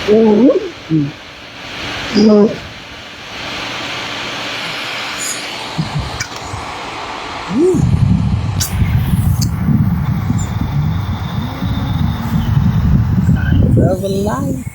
Signs of life.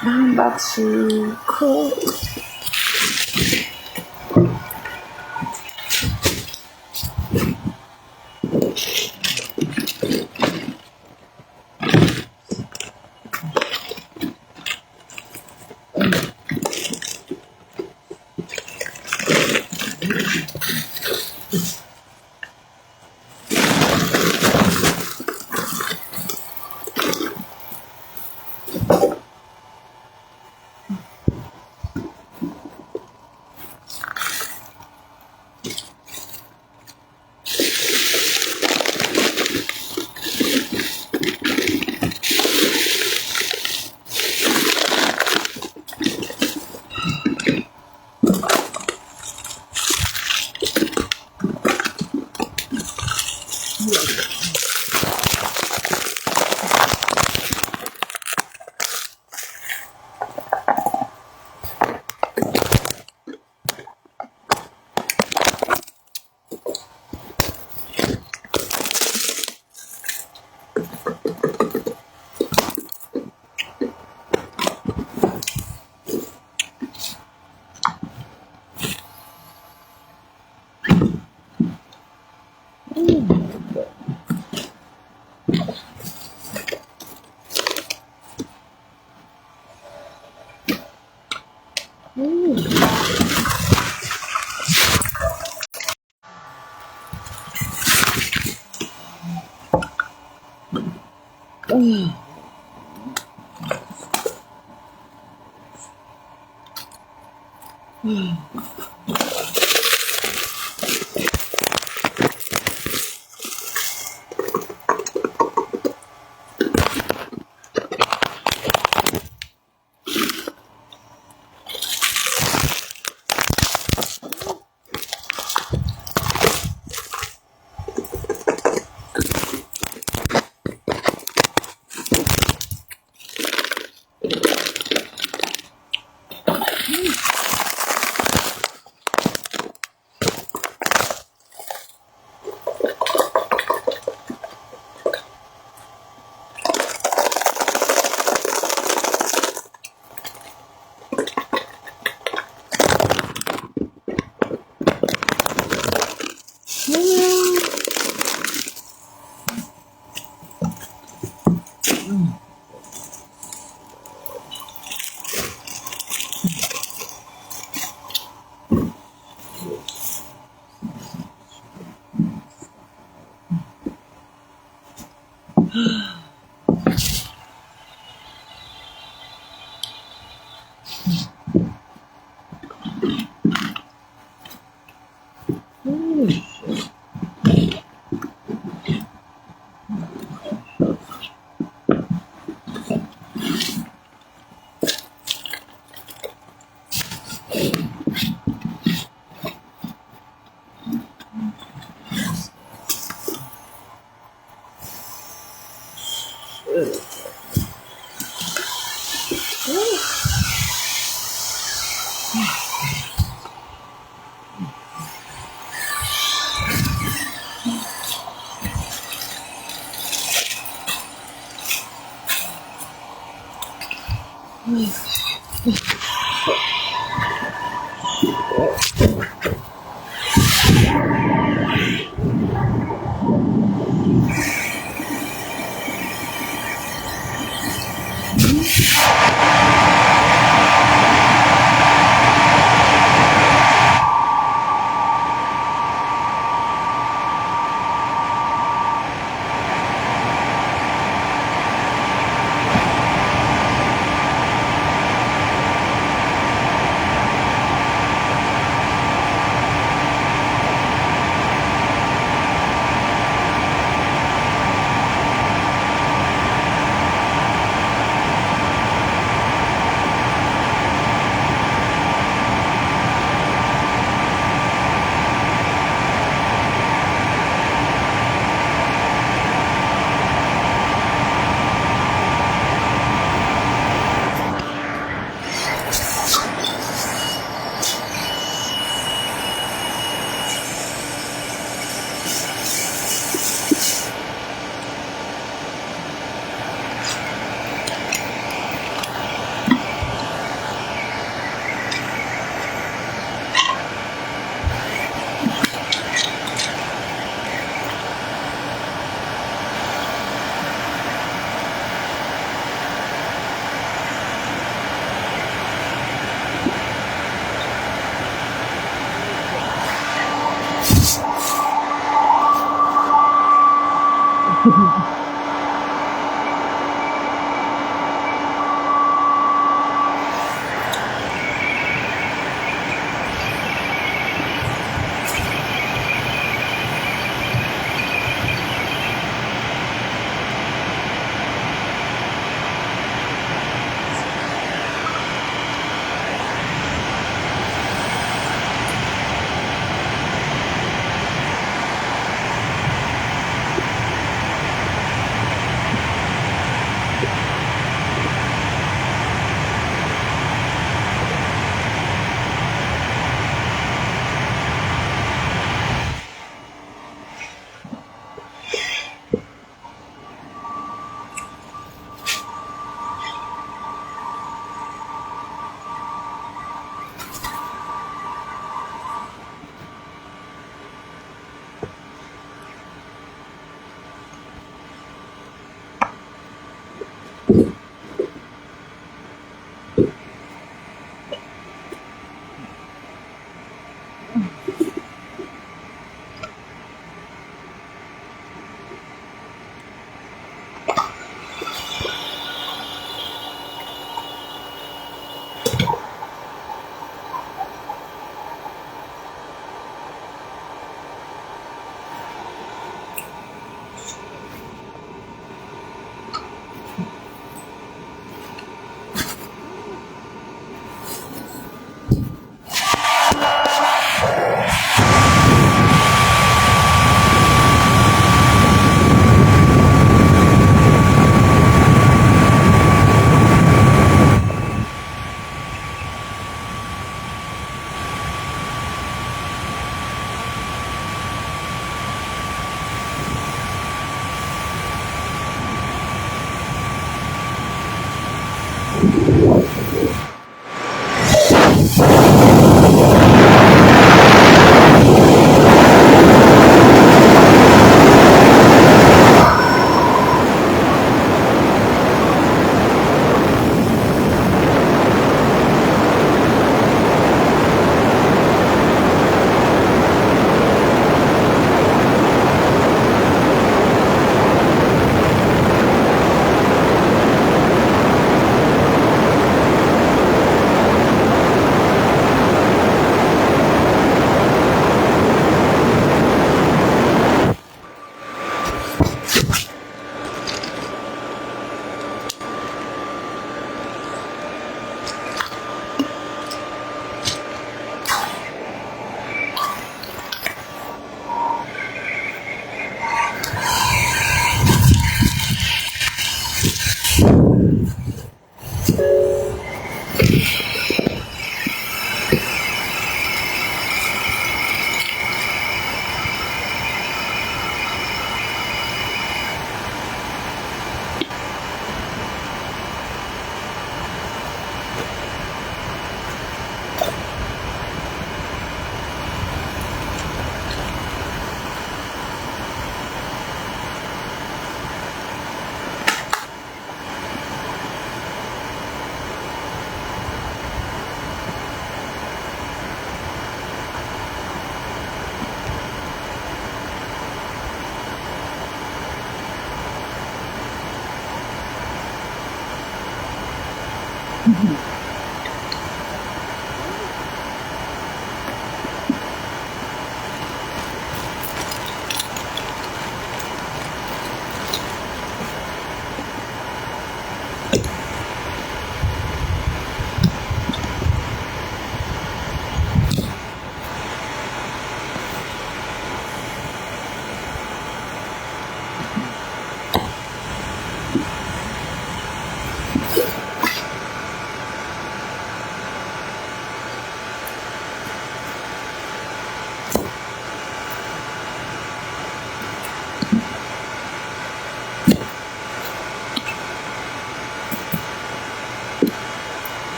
I'm about to cook.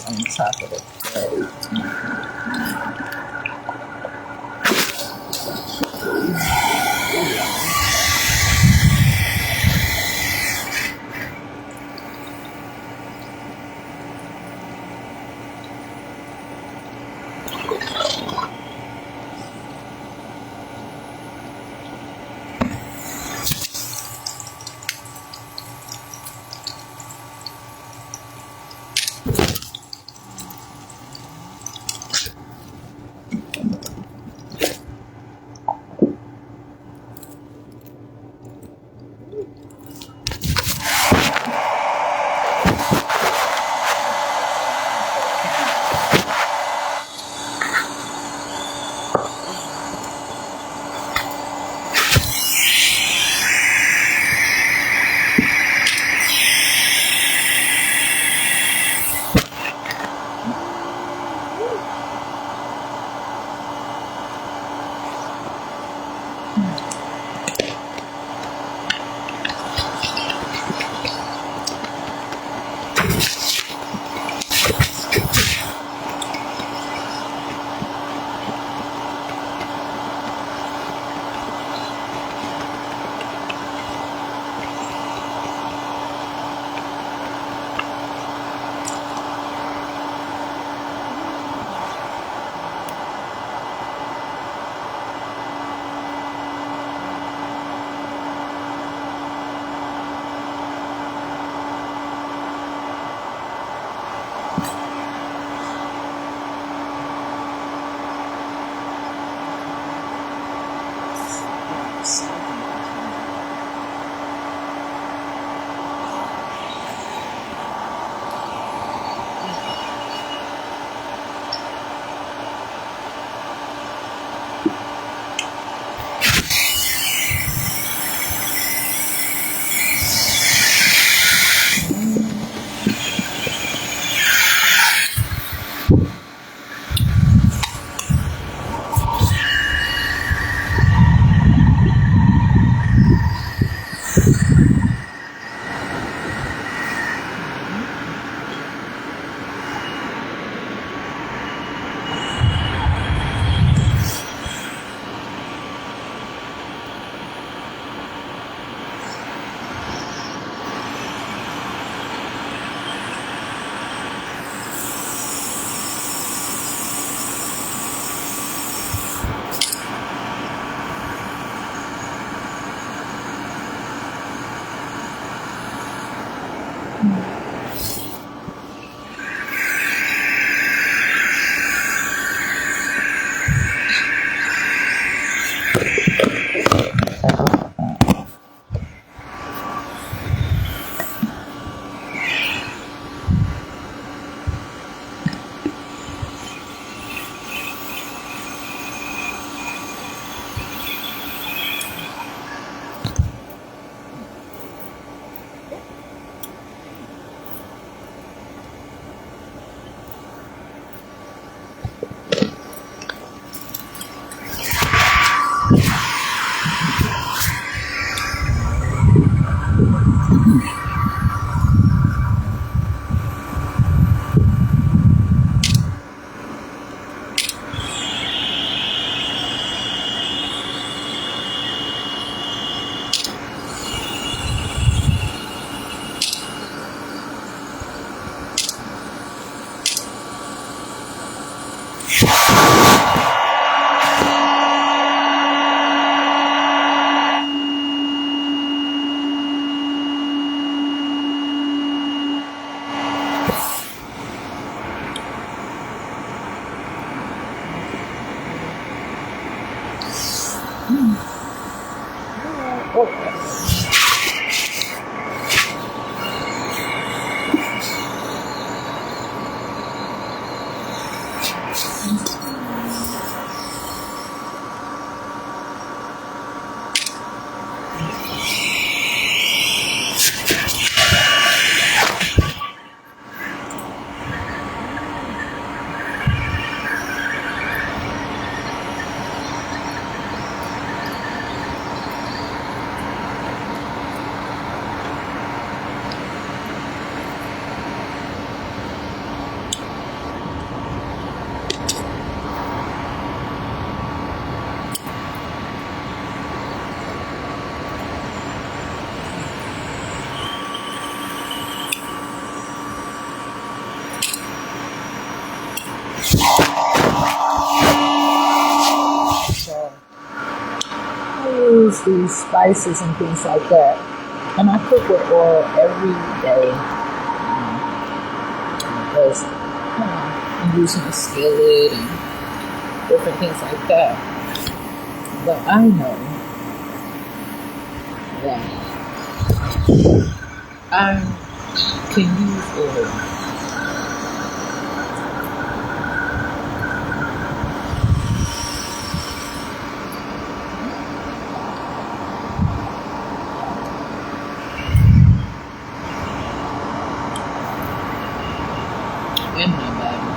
this on top of the plate. use these spices and things like that. And I cook with oil every day. Because I'm using a skillet and different things like that. But I know that I can use oil. In my body.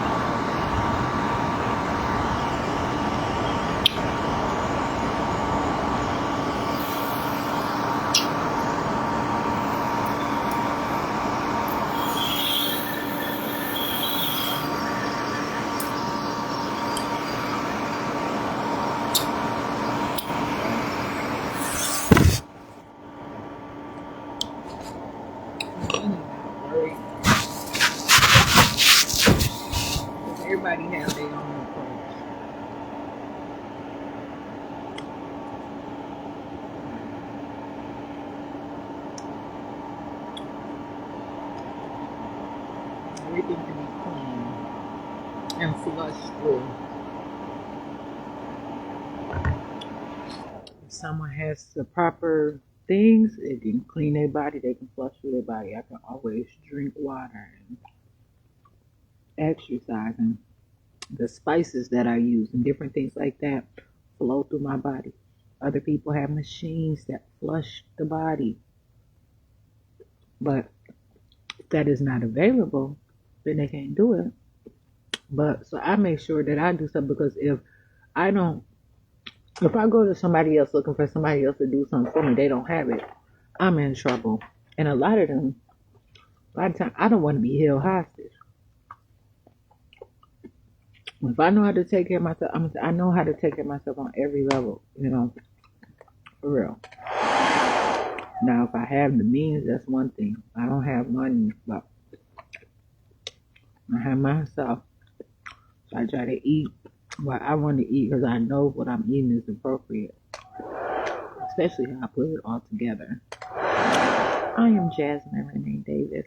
Everybody has their own approach. Everything can be clean and flushed through. If someone has the proper things, it can clean their body, they can flush through their body. I can always drink water and exercise, and the spices that I use and different things like that flow through my body. Other people have machines that flush the body, but if that is not available, then they can't do it. But so I make sure that I do something, because if I go to somebody else looking for somebody else to do something for me, they don't have it, I'm in trouble. And a lot of times, I don't want to be held hostage. If I know how to take care of myself, I know how to take care of myself on every level, for real. Now, if I have the means, that's one thing. I don't have money, but I have myself. So I try to eat what I want to eat, because I know what I'm eating is appropriate, especially how I put it all together. I am Jasmine Renee Davis.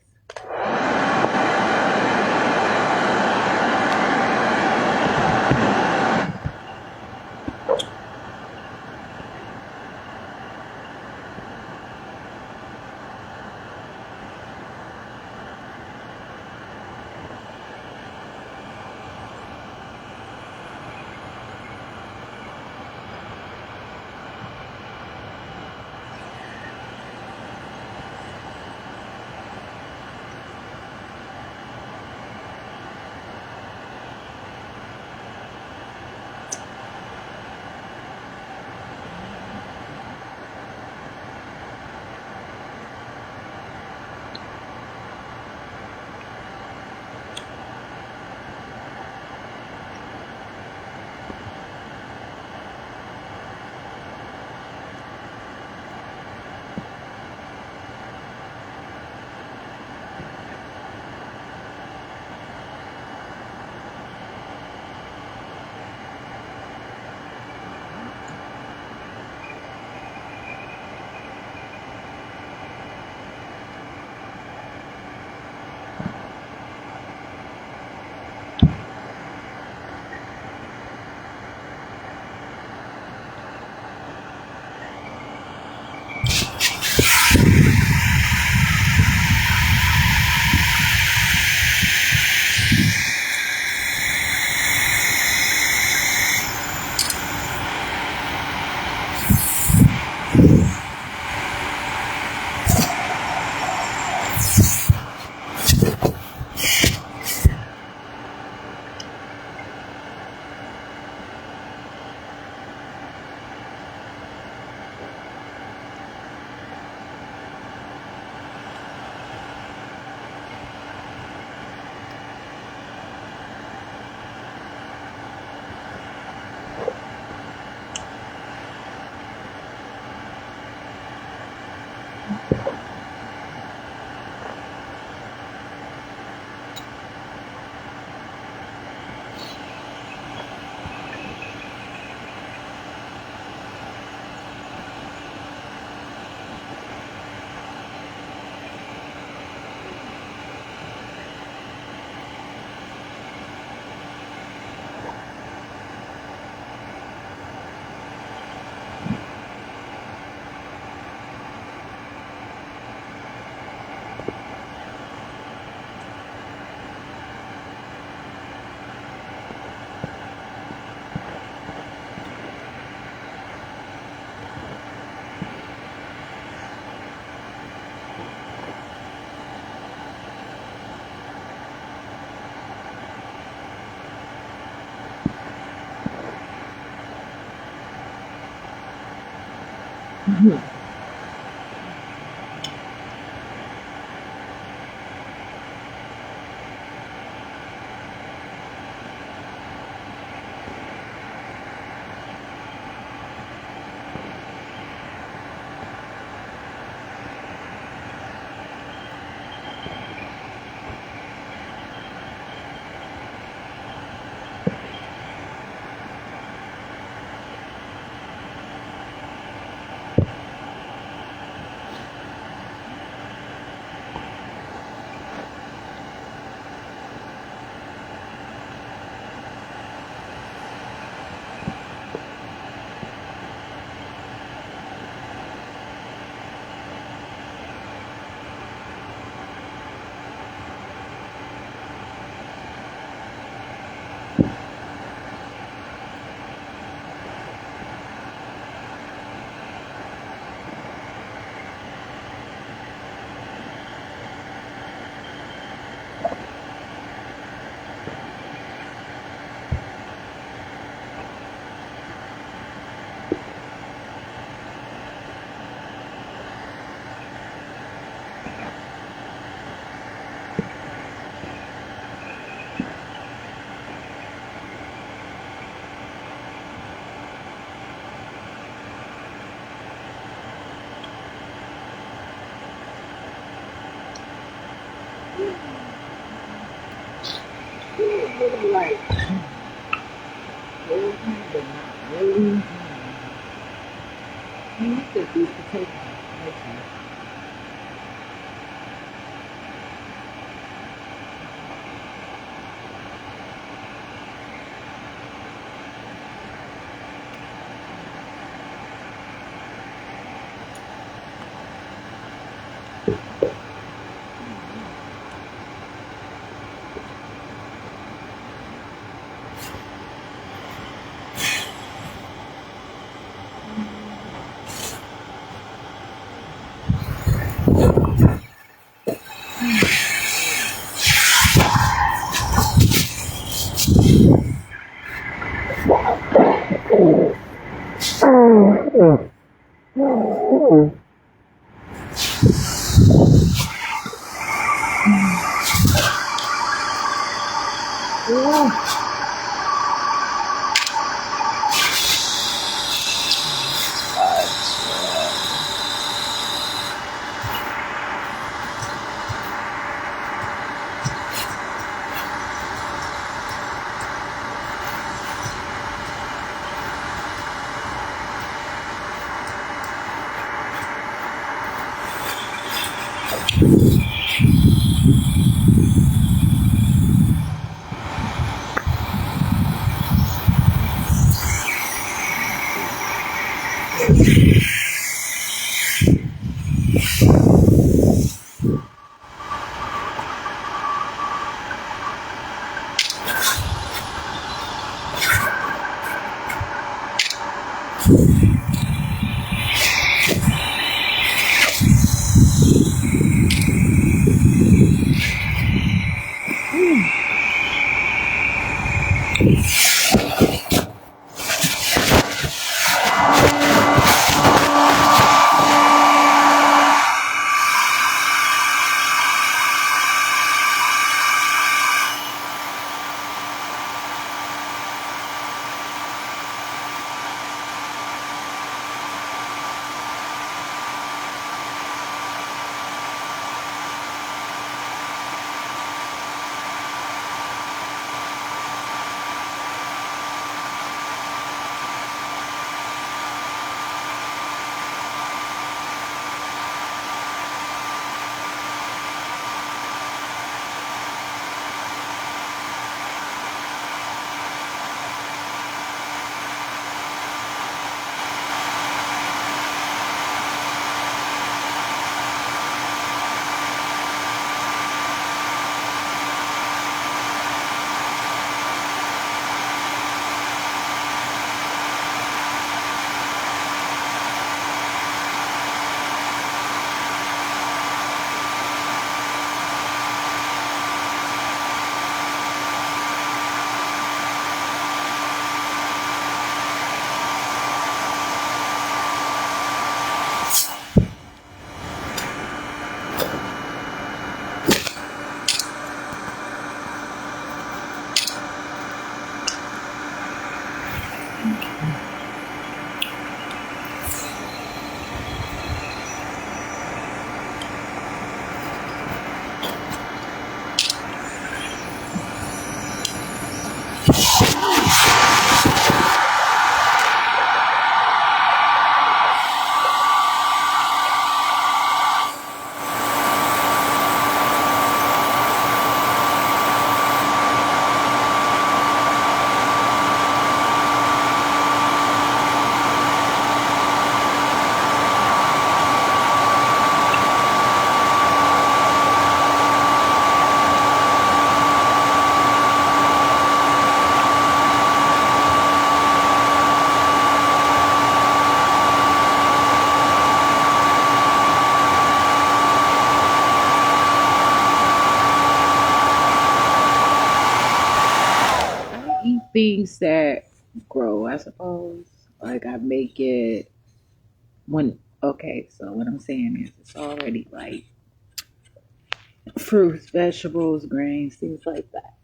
Really like, really, but not really. I like the sweet potato. Okay. Yeah. things that grow, I suppose. Like I make it when okay, so what I'm saying is it's already like fruits, vegetables, grains, things like that.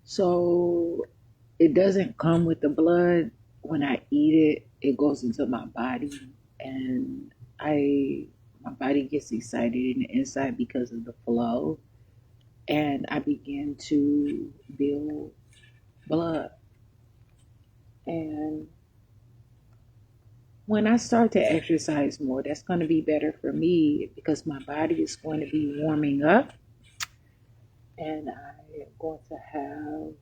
So it doesn't come with the blood. When I eat it, it goes into my body, and I my body gets excited in the inside because of the flow, and I begin to build blood. And when I start to exercise more, that's going to be better for me because my body is going to be warming up, and I am going to have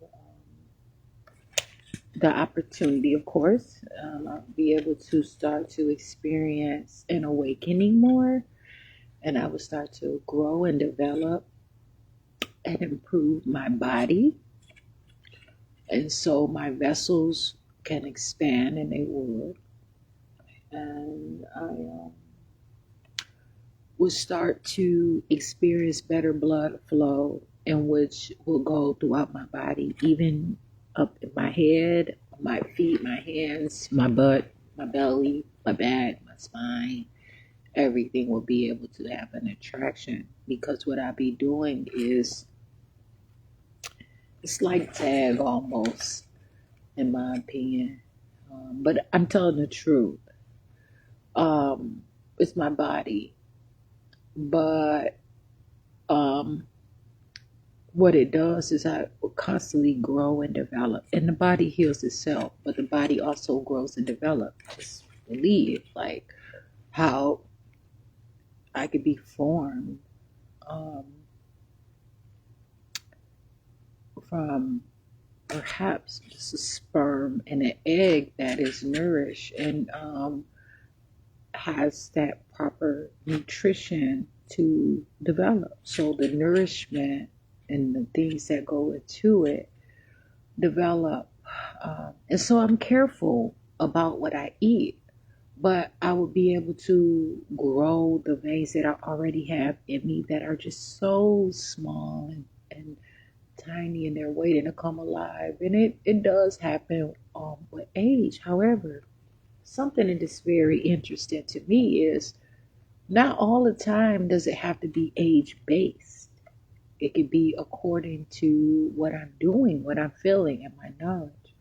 the opportunity, of course, I'll be able to start to experience an awakening more, and I will start to grow and develop and improve my body. And so my vessels can expand, and they would. And I will start to experience better blood flow, in which will go throughout my body, even up in my head, my feet, my hands, my butt, my belly, my back, my spine. Everything will be able to have an attraction because what I be doing is it's like tag almost, in my opinion. But I'm telling the truth. It's my body, but um, what it does is I will constantly grow and develop, and the body heals itself, but the body also grows and develops. Just believe, like how I could be formed um, from perhaps just a sperm and an egg that is nourished and has that proper nutrition to develop. So the nourishment and the things that go into it develop. And so I'm careful about what I eat, but I will be able to grow the veins that I already have in me that are just so small and tiny, and they're waiting to come alive. And it does happen with age. However, something that is very interesting to me is not all the time does it have to be age based. It could be according to what I'm doing, what I'm feeling, and my knowledge.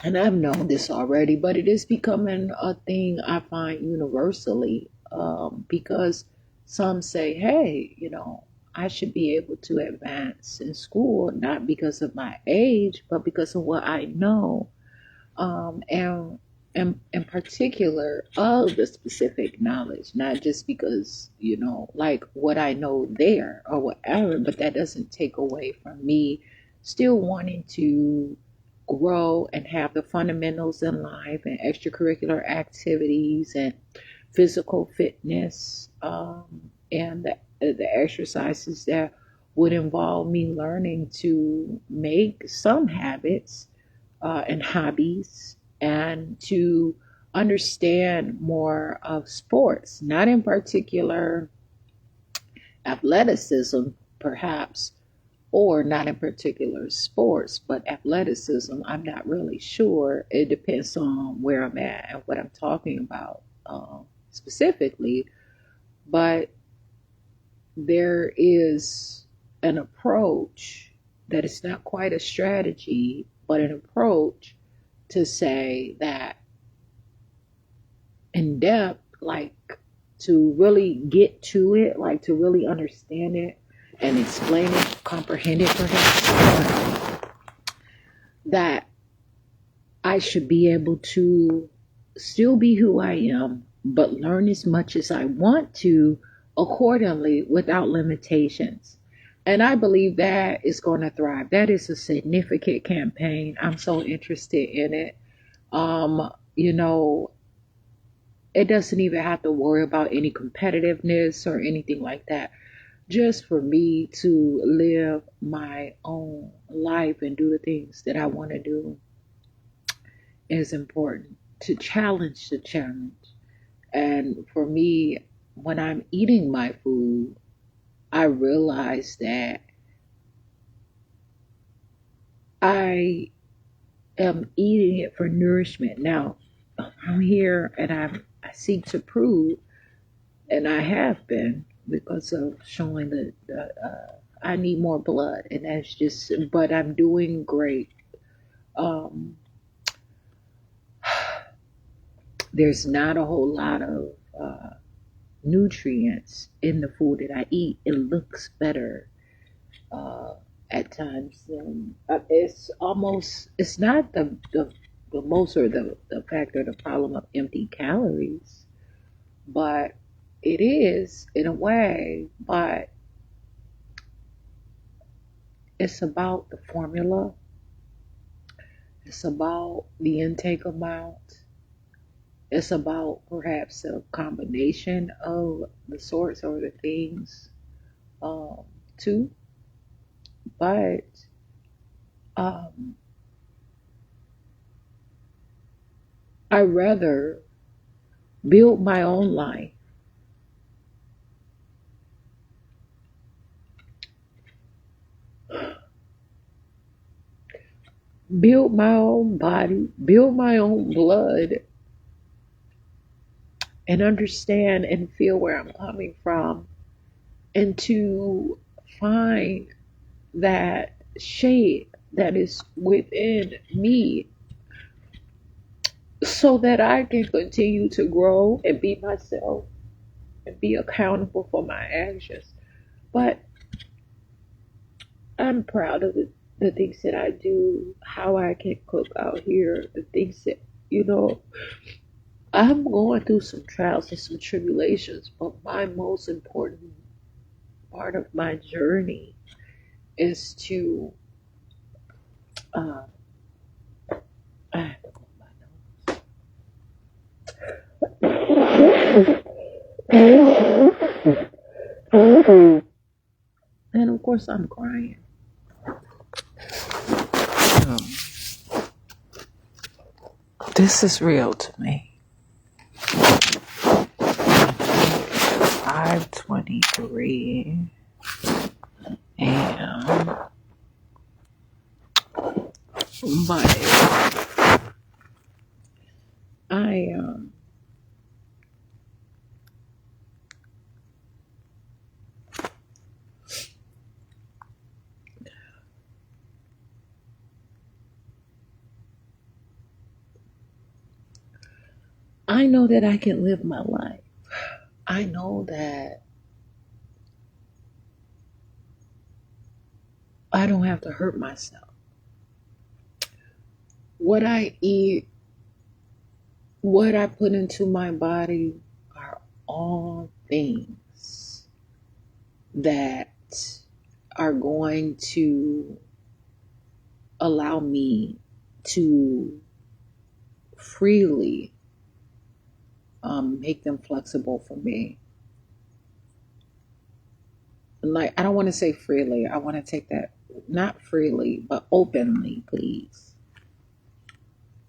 And I've known this already, but it is becoming a thing I find universally because some say, hey, I should be able to advance in school, not because of my age, but because of what I know, and in particular of the specific knowledge, not just because, like what I know there or whatever, but that doesn't take away from me still wanting to grow and have the fundamentals in life and extracurricular activities and physical fitness, and the exercises that would involve me learning to make some habits and hobbies and to understand more of sports, not in particular athleticism, perhaps, or not in particular sports, but athleticism. I'm not really sure. It depends on where I'm at and what I'm talking about specifically. But there is an approach that is not quite a strategy, but an approach to say that in depth, like to really get to it, like to really understand it and explain it, comprehend it perhaps, that I should be able to still be who I am, but learn as much as I want to accordingly without limitations. And I believe that is going to thrive. That is a significant campaign. I'm so interested in it. You know, it doesn't even have to worry about any competitiveness or anything like that. Just for me to live my own life and do the things that I want to do is important. To challenge the challenge. And for me, when I'm eating my food, I realized that I am eating it for nourishment. Now, I'm here and I seek to prove, and I have been because of showing that I need more blood, and that's just, but I'm doing great. Um, there's not a whole lot of nutrients in the food that I eat. It looks better uh, at times. It's almost, it's not the most or the fact or the problem of empty calories, but it is in a way, but it's about the formula, it's about the intake amount, it's about perhaps a combination of the sorts or the things um, too. But um, I rather build my own life, build my own body, build my own blood, and understand and feel where I'm coming from, and to find that shade that is within me so that I can continue to grow and be myself and be accountable for my actions. But I'm proud of the things that I do, how I can cook out here, the things that, you know, I'm going through some trials and some tribulations, but my most important part of my journey is to, uh, I have to blow my nose. And of course, I'm crying. Um, this is real to me. 5:23 a.m. But I I know that I can live my life. I know that I don't have to hurt myself. What I eat, what I put into my body are all things that are going to allow me to freely make them flexible for me. Like, I don't want to say freely, I want to take that, not freely, but openly, please.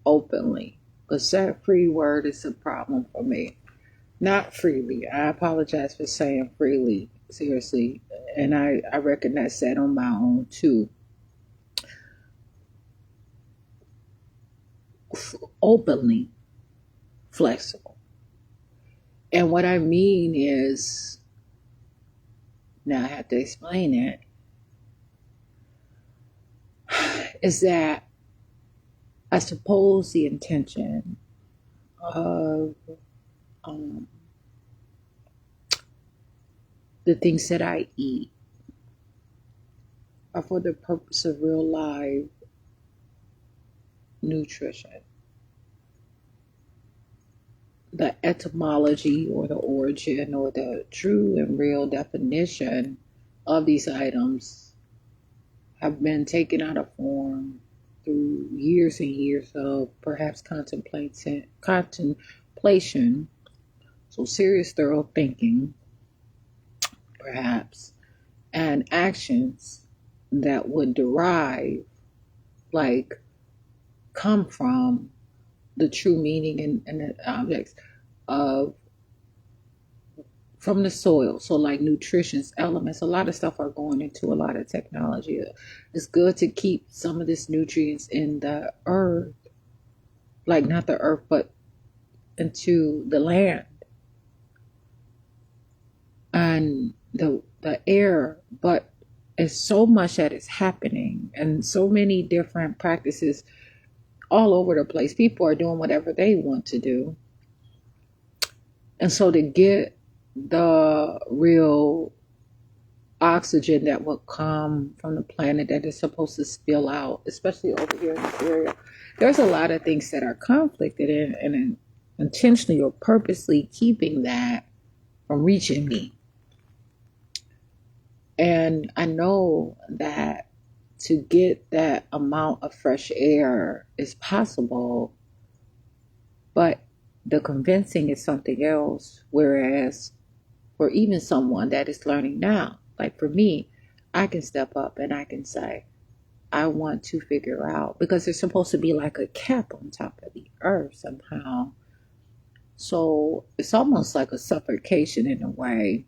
Openly. Because that free word is a problem for me. Not freely. I apologize for saying freely, seriously. And I recognize that on my own too. Openly flexible. And what I mean is, now I have to explain it, is that I suppose the intention of um, the things that I eat are for the purpose of real life nutrition. The etymology or the origin or the true and real definition of these items have been taken out of form through years and years of perhaps contemplation, so serious, thorough thinking, perhaps, and actions that would derive, like, come from the true meaning and the objects of from the soil. So like nutrition's elements, a lot of stuff are going into a lot of technology. It's good to keep some of this nutrients in the earth, like not the earth, but into the land and the air. But it's so much that is happening and so many different practices all over the place. People are doing whatever they want to do. And so to get the real oxygen that will come from the planet that is supposed to spill out, especially over here in this area, there's a lot of things that are conflicted and intentionally or purposely keeping that from reaching me. And I know that to get that amount of fresh air is possible, but the convincing is something else. Whereas for even someone that is learning now, like for me, I can step up and I can say, I want to figure out, because there's supposed to be like a cap on top of the earth somehow. So it's almost like a suffocation in a way.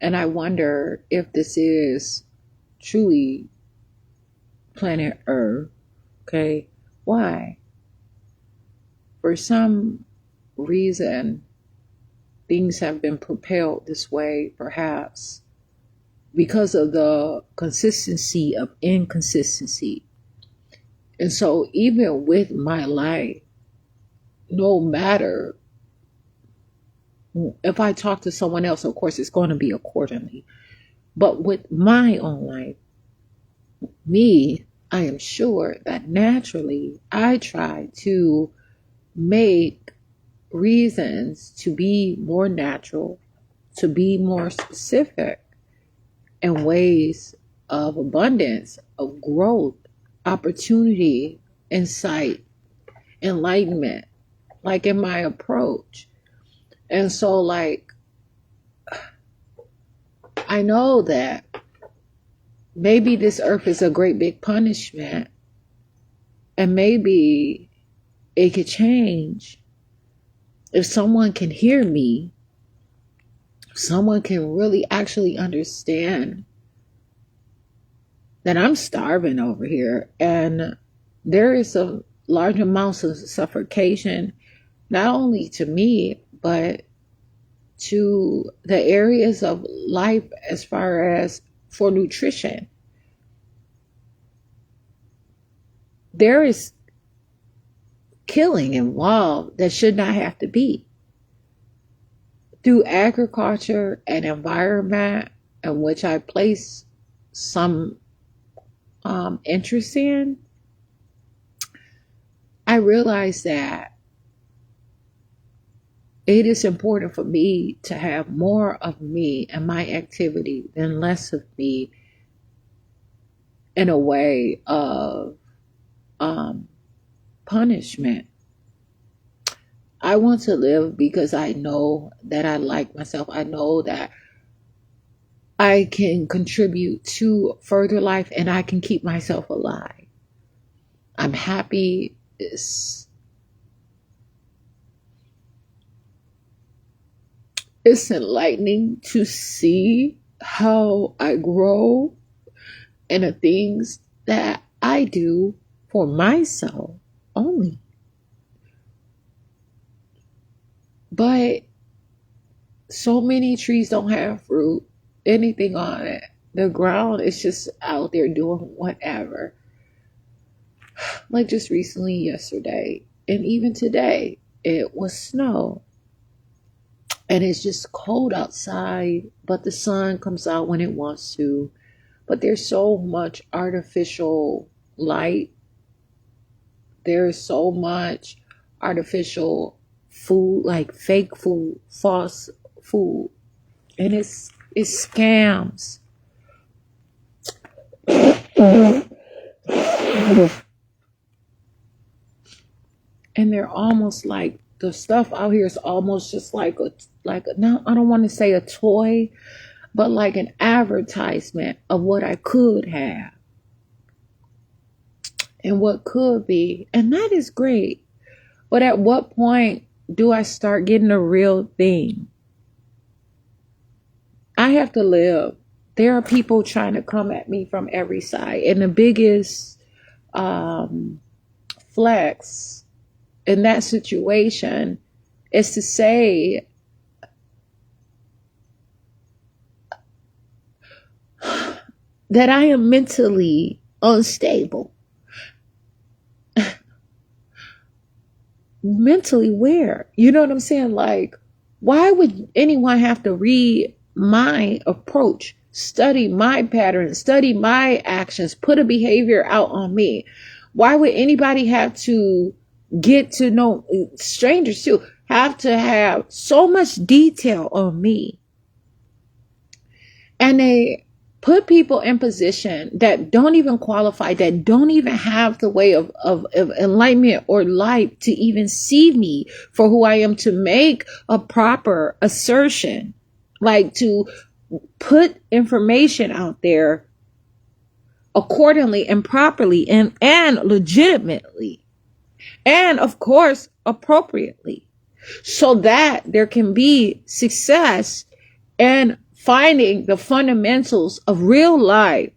And I wonder if this is truly planet Earth. Okay. Why? For some reason, things have been propelled this way, perhaps because of the consistency of inconsistency. And so even with my life, no matter if I talk to someone else, of course, it's going to be accordingly. But with my own life, me, I am sure that naturally I try to make reasons to be more natural, to be more specific in ways of abundance, of growth, opportunity, insight, enlightenment, like in my approach. And so, like, I know that maybe this earth is a great big punishment, and maybe it could change if someone can hear me, someone can really actually understand that I'm starving over here, and there is a large amounts of suffocation, not only to me, but to the areas of life as far as for nutrition. There is killing involved that should not have to be. Through agriculture and environment, in which I place some interest in, I realize that it is important for me to have more of me and my activity than less of me, in a way of punishment. I want to live because I know that I like myself. I know that I can contribute to further life and I can keep myself alive. I'm happy. It's enlightening to see how I grow and the things that I do for myself only. But so many trees don't have fruit, anything on it. The ground is just out there doing whatever. Like just recently, yesterday, and even today, it was snow. And it's just cold outside, but the sun comes out when it wants to. But there's so much artificial light. There's so much artificial food, like fake food, false food. And it's scams. And they're almost like, the stuff out here is almost just like a now I don't want to say a toy, but like an advertisement of what I could have and what could be. And that is great. But at what point do I start getting the real thing? I have to live. There are people trying to come at me from every side. And the biggest flex in that situation is to say that I am mentally unstable. Mentally where? You know what I'm saying? Like, why would anyone have to read my approach, study my patterns, study my actions, put a behavior out on me? Why would anybody have to get to know strangers too, have to have so much detail on me? And they put people in position that don't even qualify, that don't even have the way of enlightenment or light to even see me for who I am, to make a proper assertion, like to put information out there accordingly and properly and legitimately, and of course appropriately, so that there can be success and finding the fundamentals of real life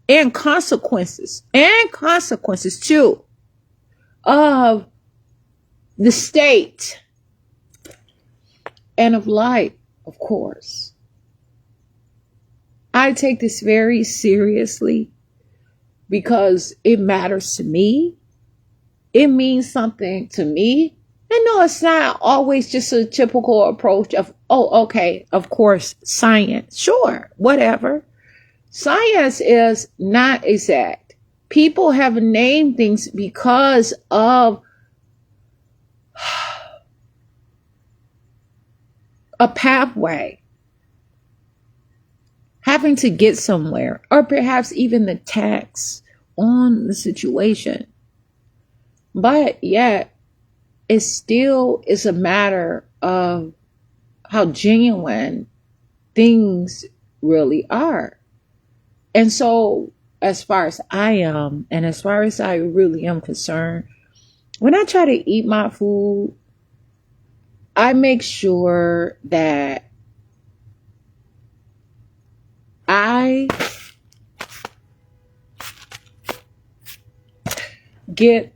and consequences too of the state and of life, of course. I take this very seriously because it matters to me. It means something to me. And no, it's not always just a typical approach of, oh, okay, of course, science. Sure, whatever. Science is not exact. People have named things because of a pathway, having to get somewhere, or perhaps even the tax on the situation. But yet, it still is a matter of how genuine things really are. And so, as far as I am, and as far as I really am concerned, when I try to eat my food, I make sure that I get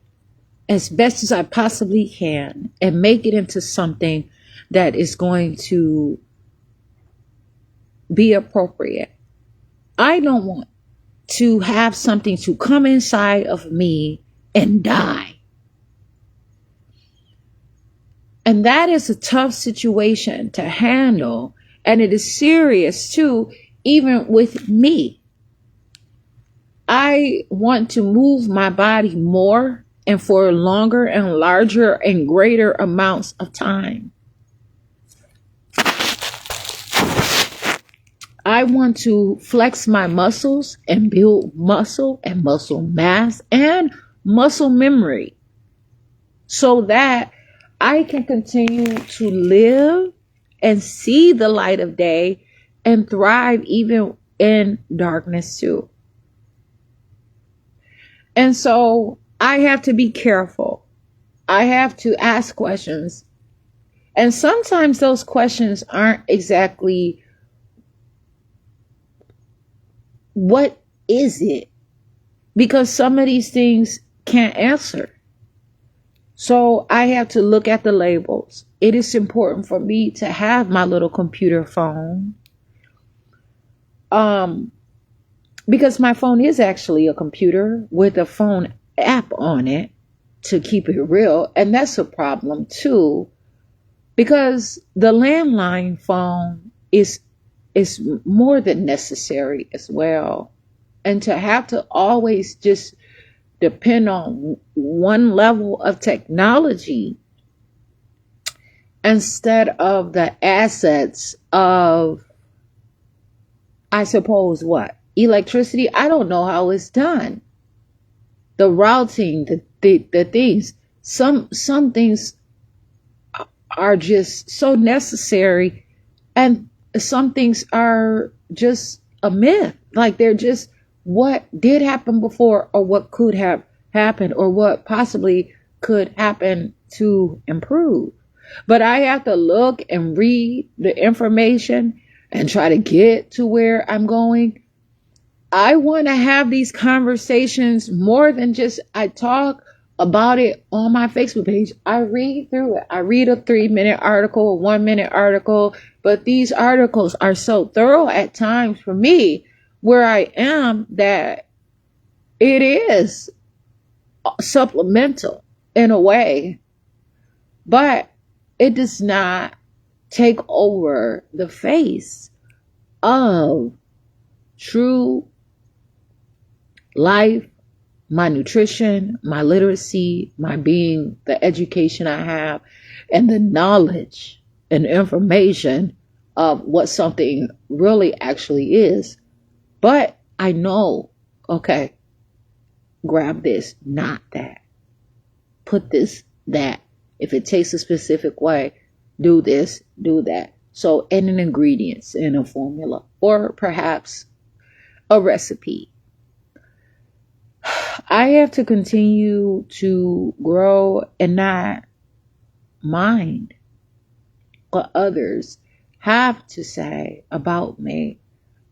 as best as I possibly can and make it into something that is going to be appropriate. I don't want to have something to come inside of me and die. And that is a tough situation to handle. And it is serious too, even with me. I want to move my body more and for longer and larger and greater amounts of time. I want to flex my muscles and build muscle and muscle mass and muscle memory so that I can continue to live and see the light of day and thrive even in darkness too. And so I have to be careful. I have to ask questions. And sometimes those questions aren't exactly, what is it? Because some of these things can't answer. So I have to look at the labels. It is important for me to have my little computer phone. Because my phone is actually a computer with a phone app on it, to keep it real. And that's a problem too, because the landline phone is more than necessary as well. And to have to always just depend on one level of technology instead of the assets of, I suppose, what? Electricity. I don't know how it's done. The routing, the things. Some things are just so necessary, and some things are just a myth. Like they're just what did happen before, or what could have happened, or what possibly could happen to improve. But I have to look and read the information and try to get to where I'm going. I want to have these conversations more than just I talk about it on my Facebook page. I read through it. I read a 3-minute article, a 1-minute article, but these articles are so thorough at times for me where I am that it is supplemental in a way, but it does not take over the face of true life, my nutrition, my literacy, my being, the education I have, and the knowledge and information of what something really actually is. But I know, okay, grab this, not that. Put this, that. If it tastes a specific way, do this, do that. So, and an ingredients in a formula, or perhaps a recipe. I have to continue to grow and not mind what others have to say about me.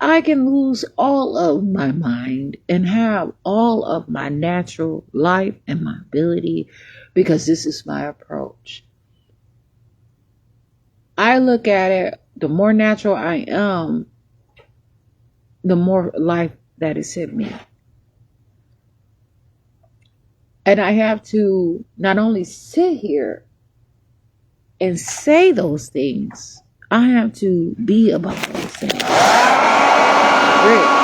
I can lose all of my mind and have all of my natural life and my ability because this is my approach. I look at it, the more natural I am, the more life that is in me. And I have to not only sit here and say those things, I have to be about those things. Really.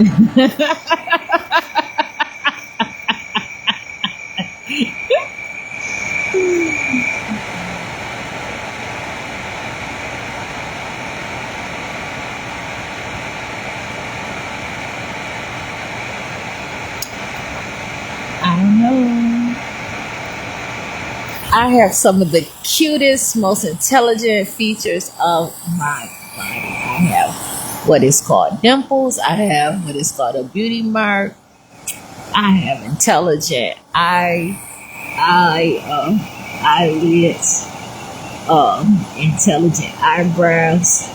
I don't know. I have some of the cutest, most intelligent features of my body. I have what is called dimples. I have what is called a beauty mark. I have intelligent eyelids, intelligent eyebrows.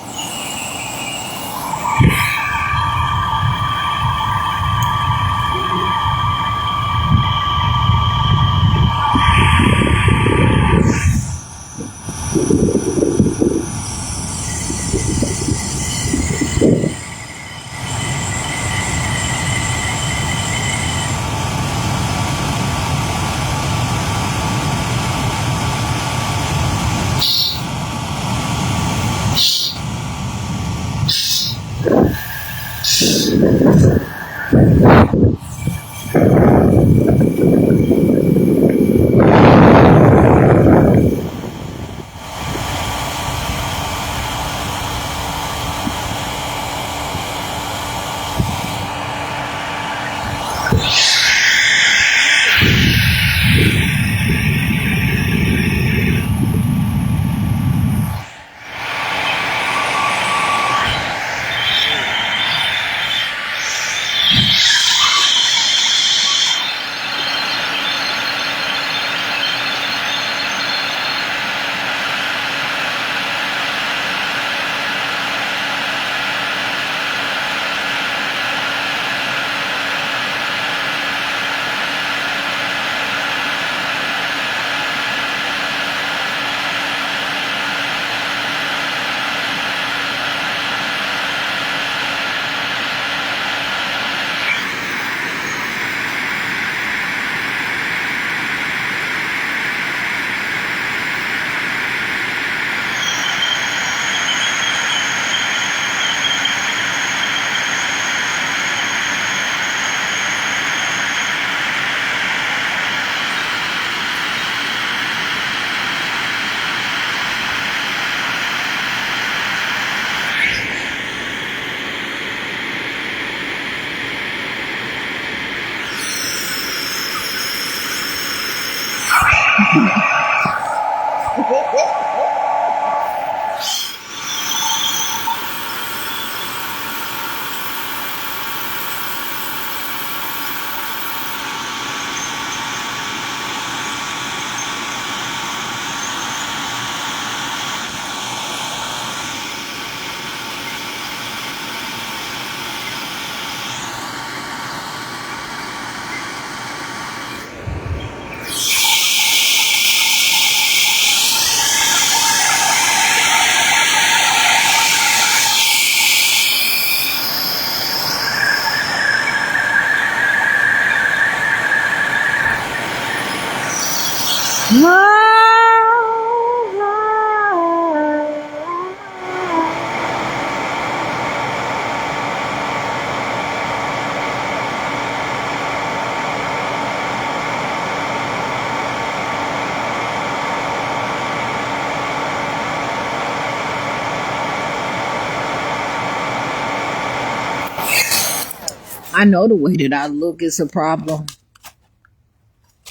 I know the way that I look is a problem.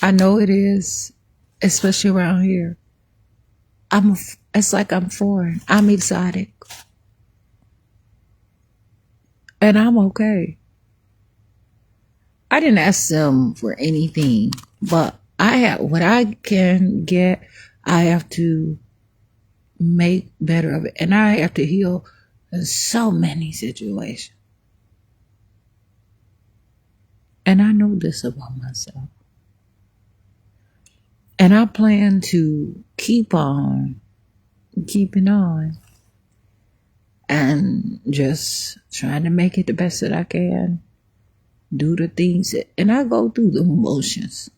I know it is, especially around here. It's like I'm foreign. I'm exotic, and I'm okay. I didn't ask them for anything, but I have what I can get. I have to make better of it, and I have to heal in so many situations. And I know this about myself, and I plan to keep on keeping on and just trying to make it the best that I can. Do the things and I go through the emotions.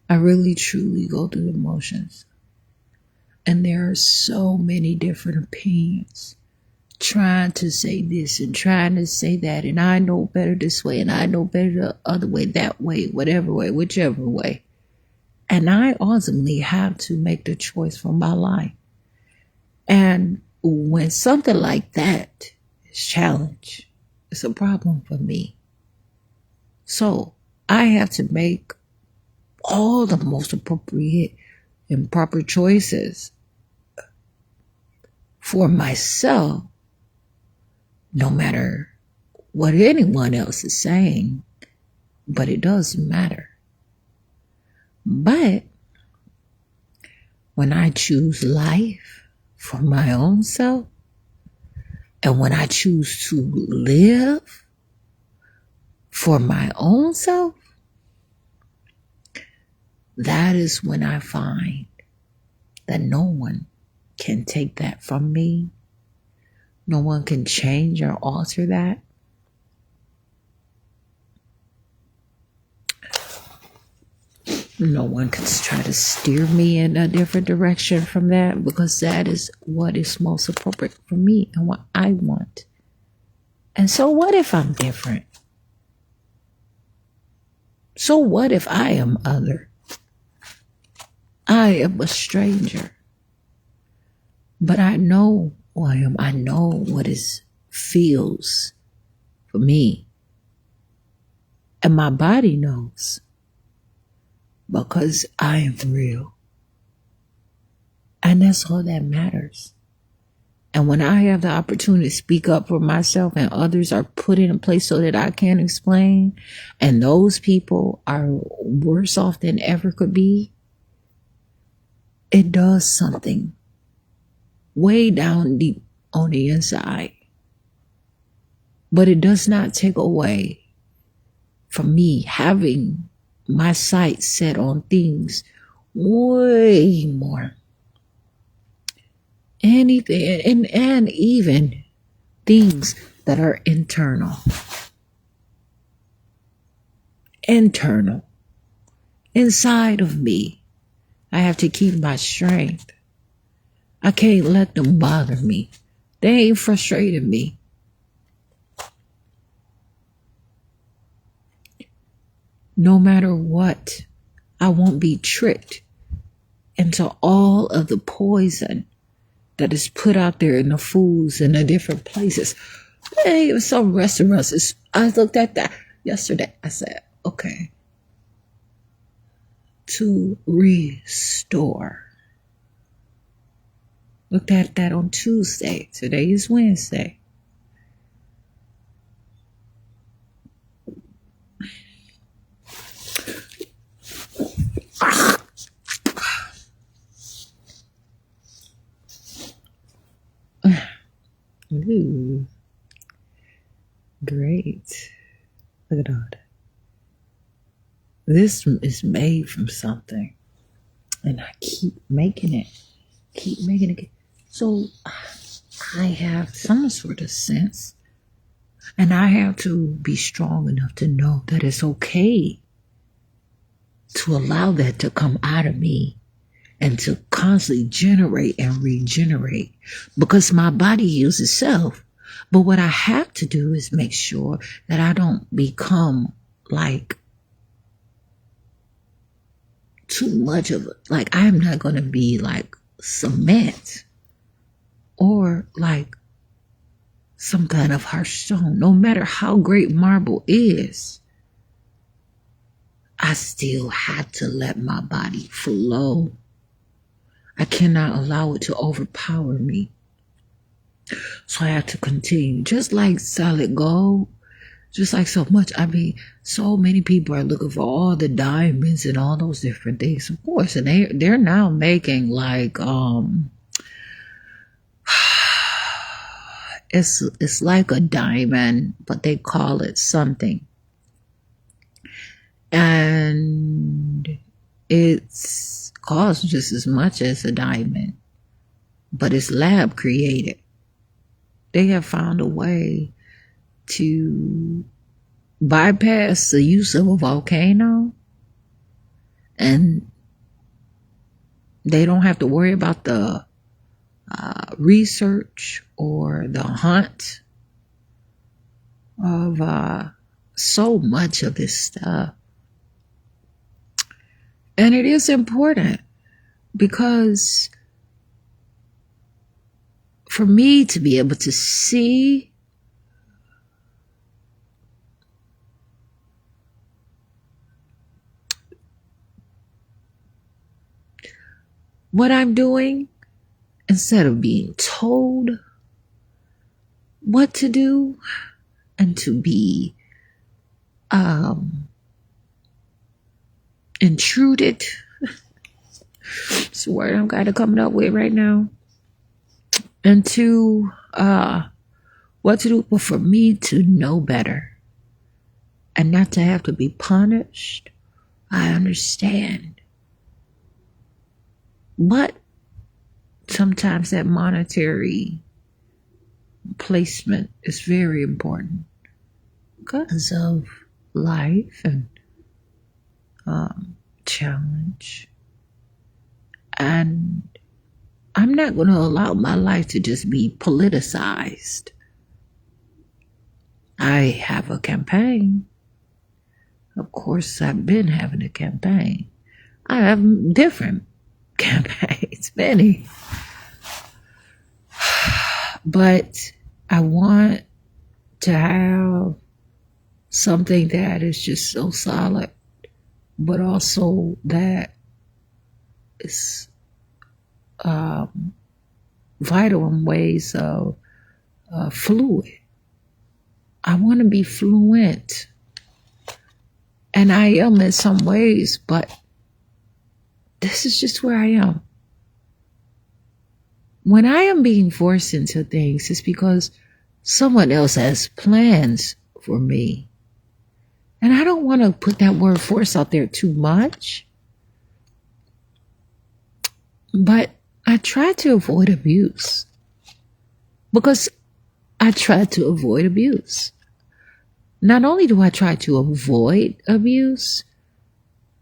I really truly go through the emotions. And there are so many different opinions, trying to say this and trying to say that, and I know better this way, and I know better the other way, that way, whatever way, whichever way. And I ultimately have to make the choice for my life. And when something like that is challenged, it's a problem for me. So I have to make all the most appropriate and proper choices for myself, no matter what anyone else is saying, but it does matter. But when I choose life for my own self, and when I choose to live for my own self, that is when I find that no one can take that from me. No one can change or alter that. No one can try to steer me in a different direction from that, because that is what is most appropriate for me and what I want. And so what if I'm different? So what if I am other? I am a stranger. But I know who I am. I know what it feels for me. And my body knows, because I am real. And that's all that matters. And when I have the opportunity to speak up for myself and others are put in a place so that I can't explain, and those people are worse off than ever could be, it does something way down deep on the inside. But it does not take away from me having my sights set on things way more. Anything, and even things that are internal. Internal. Inside of me. I have to keep my strength. I can't let them bother me. They ain't frustrating me. No matter what, I won't be tricked into all of the poison that is put out there in the foods and the different places. Hey, some restaurants, I looked at that yesterday. I said, okay, to restore. Looked at that on Tuesday. Today is Wednesday. Ooh, great. Look at all that. This is made from something. And I keep making it. So I have some sort of sense. And I have to be strong enough to know that it's okay to allow that to come out of me and to constantly generate and regenerate, because my body heals itself. But what I have to do is make sure that I don't become like too much of it. Like, I'm not going to be like cement or like some kind of harsh stone. No matter how great marble is, I still have to let my body flow. I cannot allow it to overpower me. So I have to continue. Just like solid gold, just like so much. I mean, so many people are looking for all the diamonds and all those different things, of course. And they're now making like it's like a diamond, but they call it something. And it's costs just as much as a diamond, but it's lab created. They have found a way to bypass the use of a volcano, and they don't have to worry about the research or the hunt of so much of this stuff. And it is important because for me to be able to see what I'm doing instead of being told what to do, and to be intruded. It's a word I'm kind of coming up with right now. Into what to do, but for me to know better and not to have to be punished. I understand. But sometimes that monetary placement is very important because of life and challenge. And I'm not going to allow my life to just be politicized. I have a campaign. Of course, I've been having a campaign. I have different campaigns, many. But I want to have something that is just so solid, but also that is vital in ways of fluid. I want to be fluent. And I am in some ways, but this is just where I am. When I am being forced into things, it's because someone else has plans for me. And I don't want to put that word force out there too much. But I try to avoid abuse. Because I try to avoid abuse. Not only do I try to avoid abuse,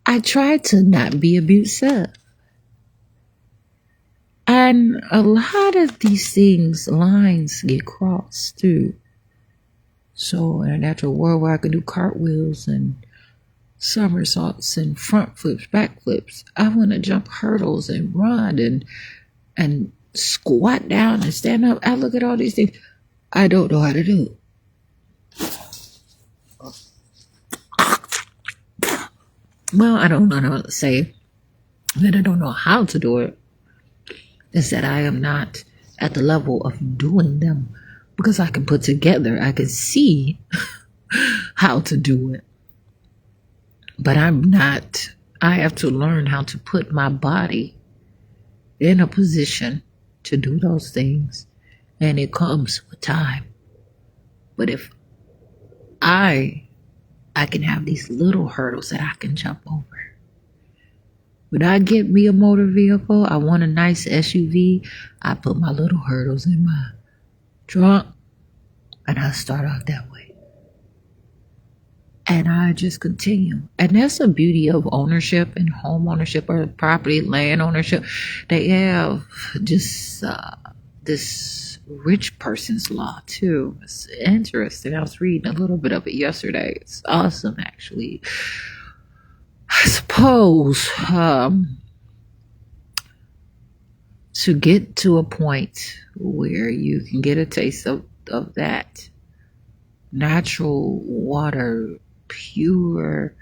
I try to not be abusive. And a lot of these things, lines get crossed too. So in a natural world where I can do cartwheels and somersaults and front flips, back flips, I want to jump hurdles and run and squat down and stand up. I look at all these things I don't know how to do. Well, I don't know how to say that I don't know how to do it. It's that I am not at the level of doing them, because I can put together, I can see how to do it. But I'm not, I have to learn how to put my body in a position to do those things. And it comes with time. But if I can have these little hurdles that I can jump over. When I get me a motor vehicle, I want a nice SUV, I put my little hurdles in my trunk and I start off that way. And I just continue. And that's the beauty of ownership and home ownership or property, land ownership. They have just this rich person's law too. It's interesting. I was reading a little bit of it yesterday. It's awesome, actually. I suppose to get to a point where you can get a taste of that natural water, pure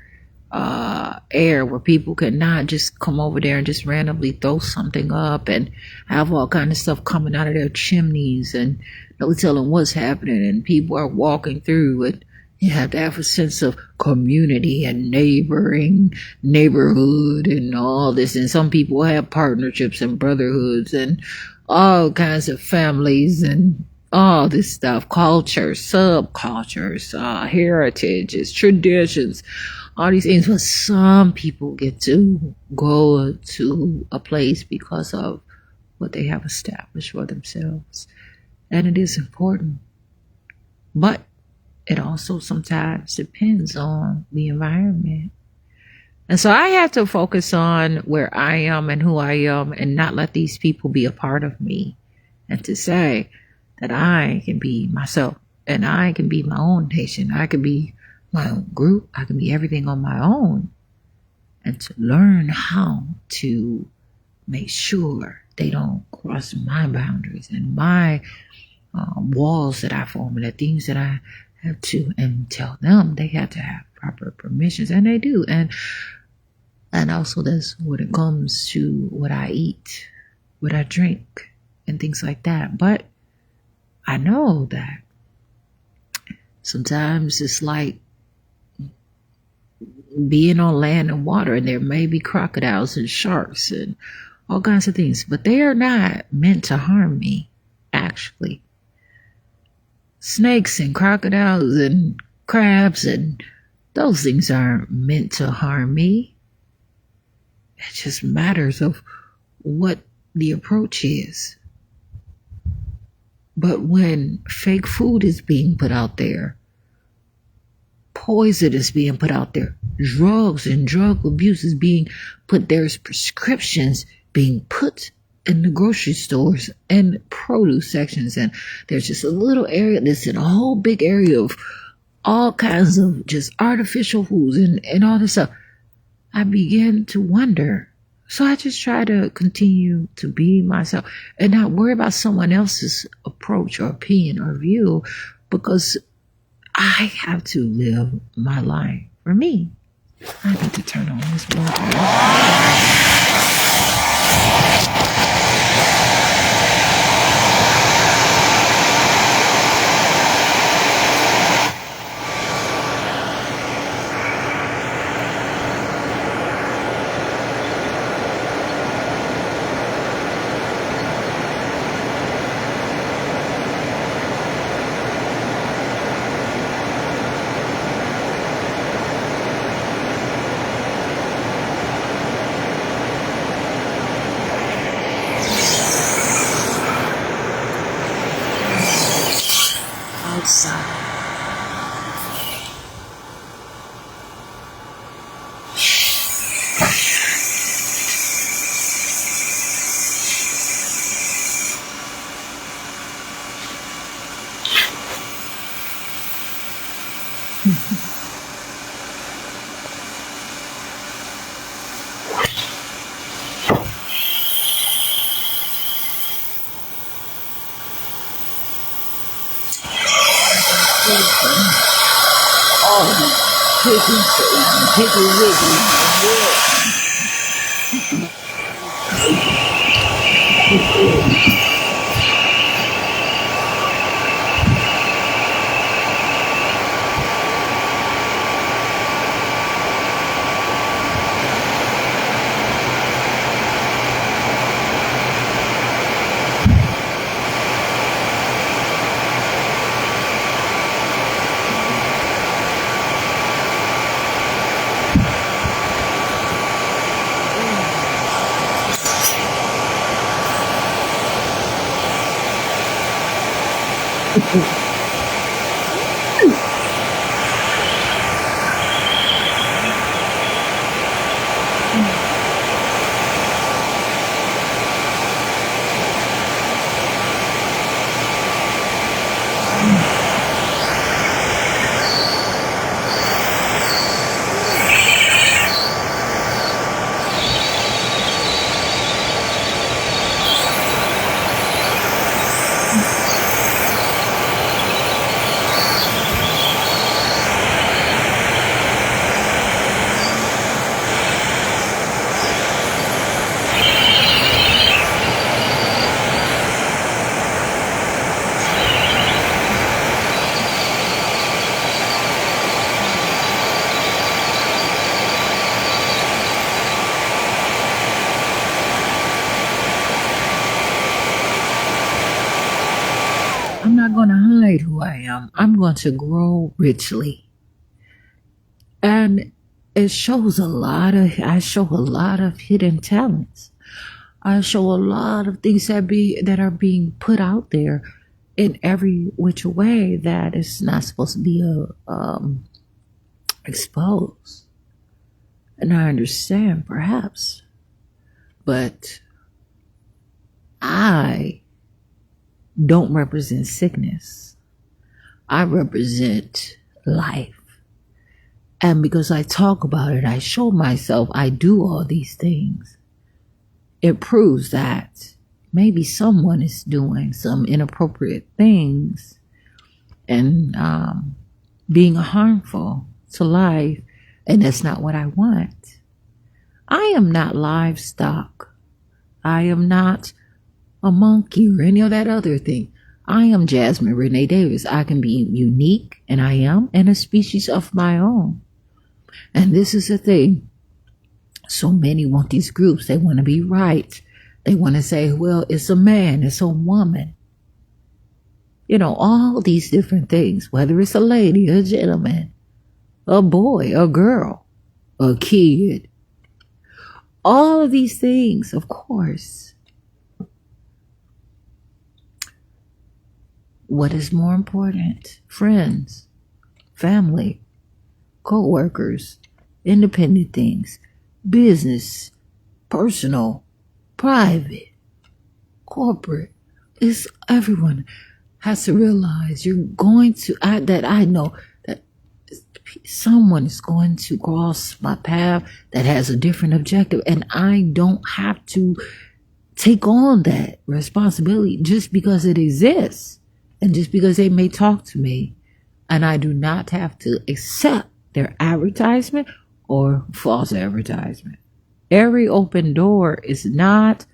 air, where people could not just come over there and just randomly throw something up and have all kind of stuff coming out of their chimneys and no telling what's happening, and people are walking through it. You have to have a sense of community and neighborhood and all this. And some people have partnerships and brotherhoods and all kinds of families and all this stuff, cultures, subcultures, heritages, traditions, all these things. But some people get to go to a place because of what they have established for themselves. And it is important. But it also sometimes depends on the environment. And so I have to focus on where I am and who I am and not let these people be a part of me. and to say that I can be myself and I can be my own nation. I can be my own group. I can be everything on my own. And to learn how to make sure they don't cross my boundaries and my walls that I form and the things that I have to, and tell them they have to have proper permissions, and they do. And also that's when it comes to what I eat, what I drink, and things like that. But I know that sometimes it's like being on land and water, and there may be crocodiles and sharks and all kinds of things, but they are not meant to harm me, actually. Snakes and crocodiles and crabs and those things aren't meant to harm me. It just matters of what the approach is. But when fake food is being put out there, poison is being put out there, drugs and drug abuse is being put, there's prescriptions being put in the grocery stores and produce sections, and there's just a little area that's in a whole big area of all kinds of just artificial foods and all this stuff. I begin to wonder. So I just try to continue to be myself and not worry about someone else's approach or opinion or view, because I have to live my life for me. I need to turn on this blood. Outside. Oh, picky, wiggly. I'm not going to hide who I am. I'm going to grow richly. And it shows I show a lot of hidden talents. I show a lot of things that are being put out there in every which way that is not supposed to be exposed. And I understand, perhaps, but I don't represent sickness. I represent life. And because I talk about it, I show myself I do all these things. It proves that maybe someone is doing some inappropriate things and being harmful to life, and that's not what I want. I am not livestock. I am not a monkey or any of that other thing. I am Jasmine Renee Davis. I can be unique, and I am, and a species of my own. And this is the thing. So many want these groups. They want to be right. They want to say, well, it's a man, it's a woman. You know, all these different things, whether it's a lady, a gentleman, a boy, a girl, a kid. All of these things, of course. What is more important? Friends, family, co-workers, independent things, business, personal, private, corporate. It's everyone has to realize you're going to, I know that someone is going to cross my path that has a different objective, and I don't have to take on that responsibility just because it exists and just because they may talk to me, and I do not have to accept their advertisement or false advertisement. Every open door is not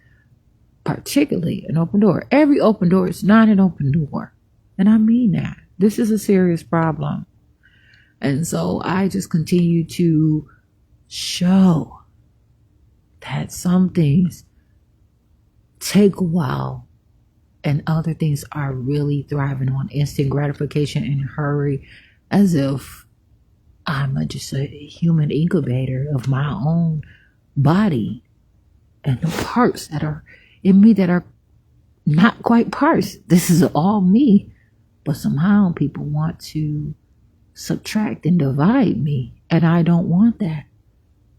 particularly an open door. Every open door is not an open door. And I mean that. This is a serious problem. And so I just continue to show that some things take a while and other things are really thriving on instant gratification and hurry, as if I'm just a human incubator of my own body and the parts that are in me that are not quite parts. This is all me. But somehow people want to subtract and divide me, and I don't want that.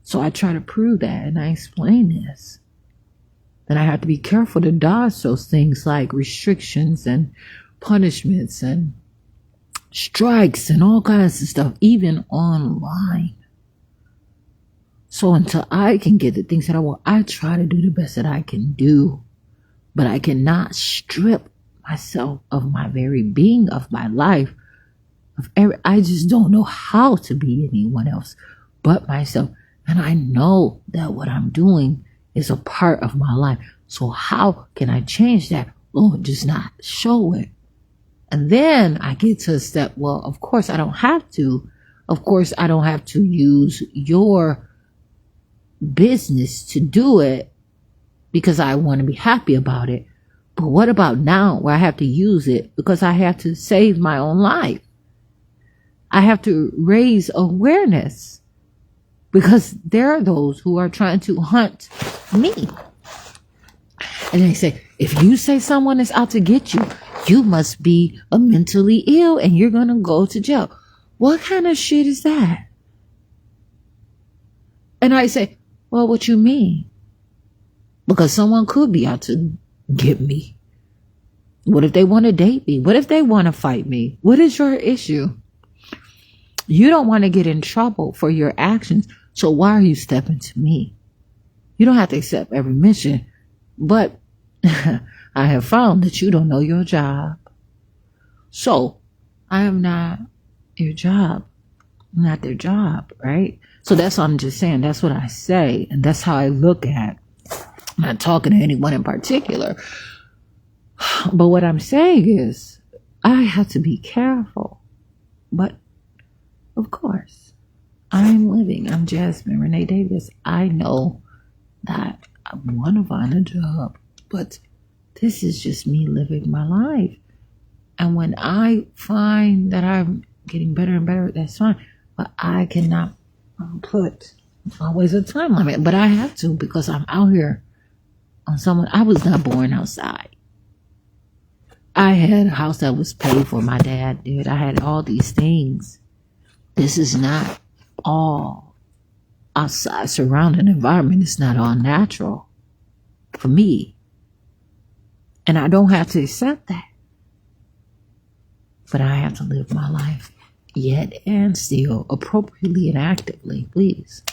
So I try to prove that, and I explain this. Then I have to be careful to dodge those things like restrictions and punishments and strikes and all kinds of stuff, even online. So until I can get the things that I want, I try to do the best that I can do. But I cannot strip myself of my very being, of my life. I just don't know how to be anyone else but myself. And I know that what I'm doing is a part of my life. So how can I change that? Lord, just not show it. And then I get to a step, well, of course I don't have to. Of course I don't have to use your business to do it because I want to be happy about it. But what about now where I have to use it because I have to save my own life? I have to raise awareness because there are those who are trying to hunt me. And they say, if you say someone is out to get you, you must be mentally ill and you're going to go to jail. What kind of shit is that? And I say, well, what you mean? Because someone could be out to get me. What if they want to date me? What if they want to fight me? What is your issue? You don't want to get in trouble for your actions. So why are you stepping to me? You don't have to accept every mission. But I have found that you don't know your job. So I am not your job. I'm not their job, right? So that's what I'm just saying. That's what I say. And that's how I look at. I'm not talking to anyone in particular. But what I'm saying is I have to be careful. But of course, I'm living. I'm Jasmine Renee Davis. I know that I want to find a job, but this is just me living my life. And when I find that I'm getting better and better, that's fine. But I cannot put always a time limit. But I have to because I'm out here on someone. I was not born outside. I had a house that was paid for. My dad did. I had all these things. This is not all outside surrounding environment. It's not all natural for me. And I don't have to accept that. but I have to live my life yet and still appropriately and actively, please.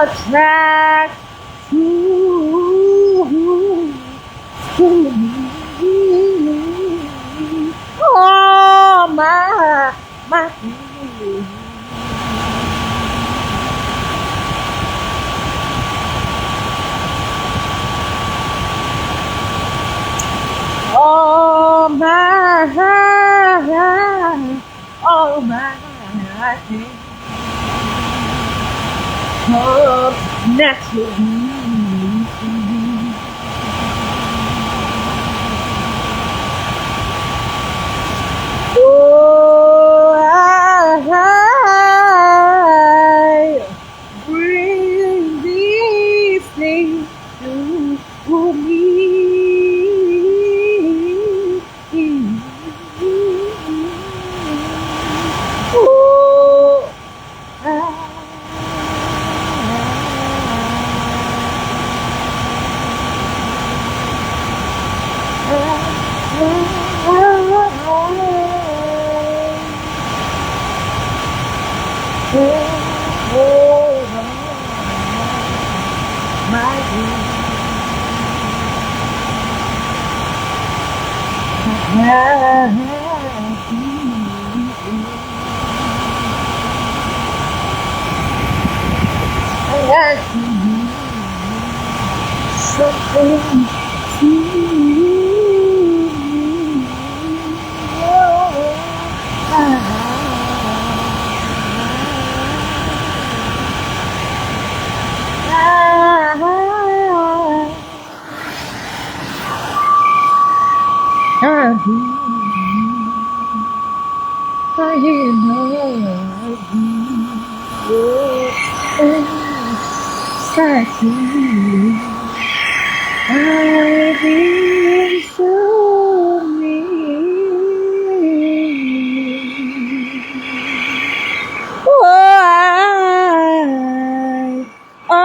Attract to me. Oh my oh my oh naturally. Oh, I bring these things to me. Why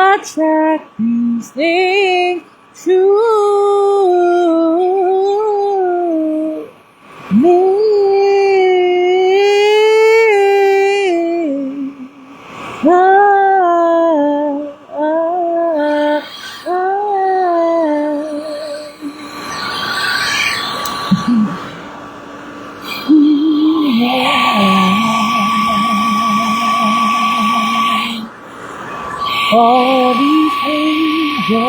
attract these things to me? All these angels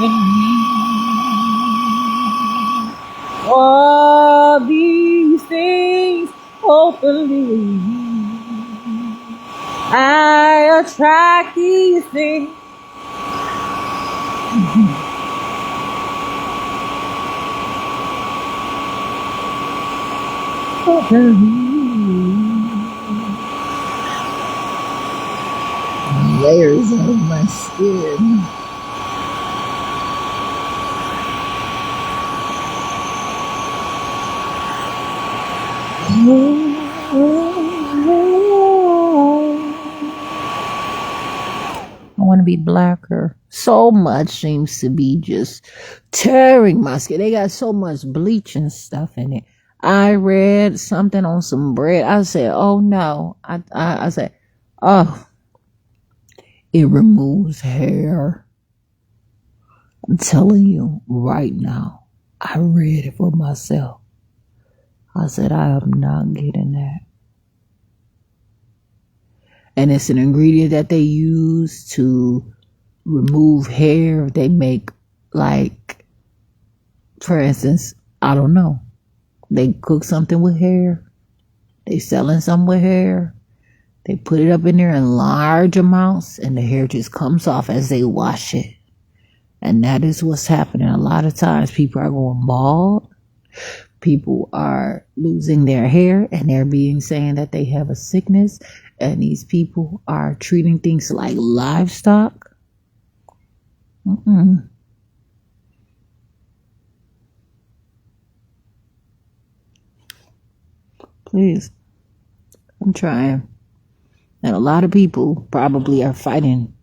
in me, all these things openly, I attract these things. Layers of my skin. I want to be blacker. So much seems to be just tearing my skin. They got so much bleach and stuff in it. I read something on some bread. I said, oh no. I said, oh, it removes hair. I'm telling you right now. I read it for myself. I said, I am not getting that. And it's an ingredient that they use to remove hair. They make, like, for instance, I don't know. They cook something with hair. They selling something with hair. They put it up in there in large amounts and the hair just comes off as they wash it. And that is what's happening. A lot of times people are going bald. People are losing their hair and they're being saying that they have a sickness. And these people are treating things like livestock. Please. I'm trying. And a lot of people probably are fighting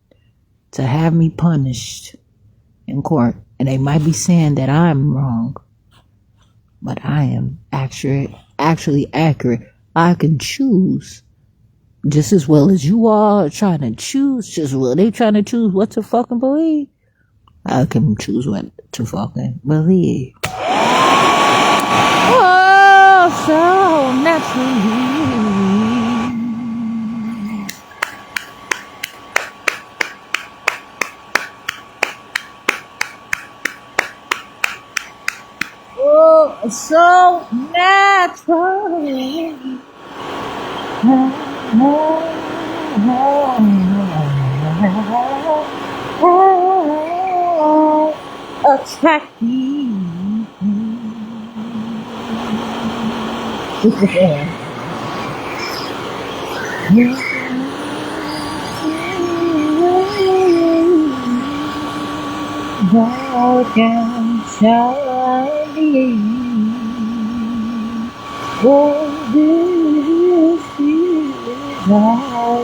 to have me punished in court. And they might be saying that I'm wrong. But I am actually accurate. I can choose just as well as you all are trying to choose. Just as well they trying to choose what to fucking believe. I can choose what to fucking believe. Oh, so naturally. Oh, so naturally. Attack me. Dark and shiny. Oh, this is how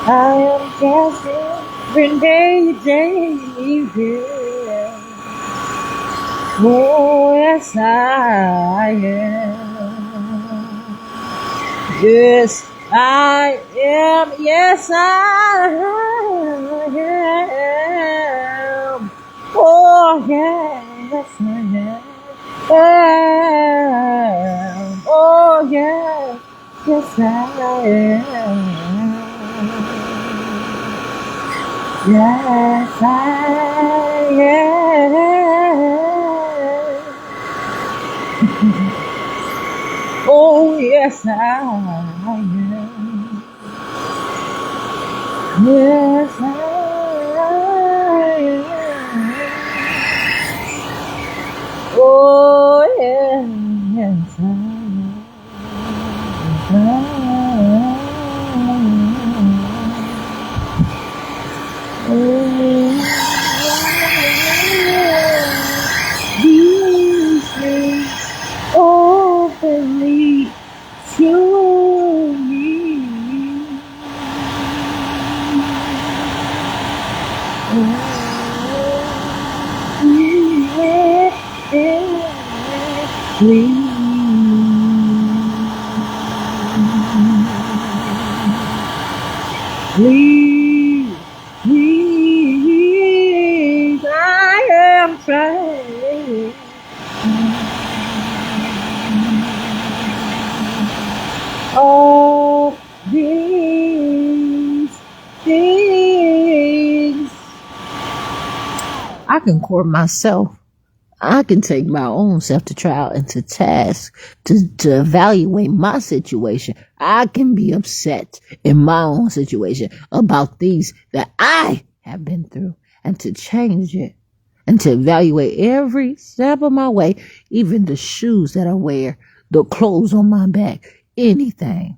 I am JASMINE Renee Davis. Oh, yes, I am. Yes, I am, yes, I am. Oh, yes, I am. Oh, yes, yes, I am. Yes, I am. Oh, yes, I am. Yes, I am. Oh, yes, yes, I am. Oh, these things openly to me. Please, please, I am trying. All these things I can court myself. I can take my own self to trial and to task to evaluate my situation. I can be upset in my own situation about things that I have been through and to change it and to evaluate every step of my way, even the shoes that I wear, the clothes on my back, anything.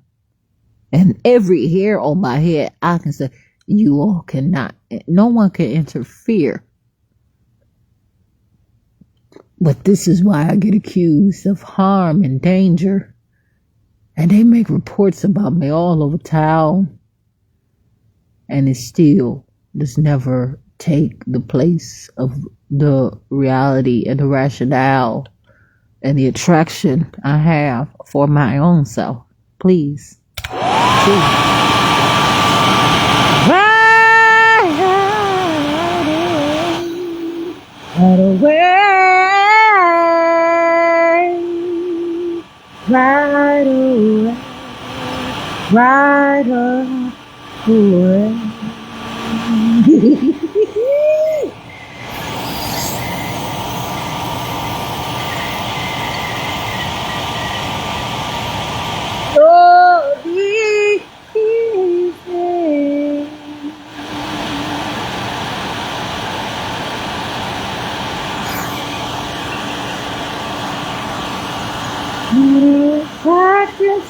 And every hair on my head, I can say, you all cannot, no one can interfere. But this is why I get accused of harm and danger. And they make reports about me all over town. And it still does never take the place of the reality and the rationale and the attraction I have for my own self. Please. Right away, right away, right away. Oh, these things. I can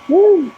Woo. Woo.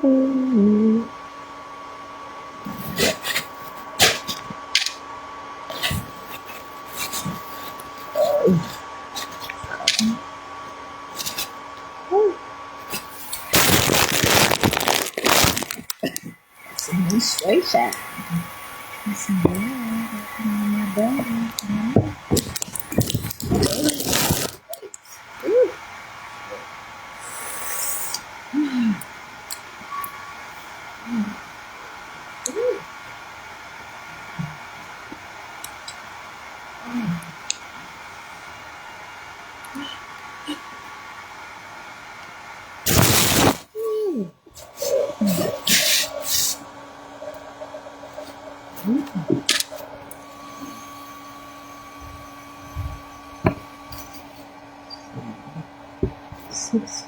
Woo. Six.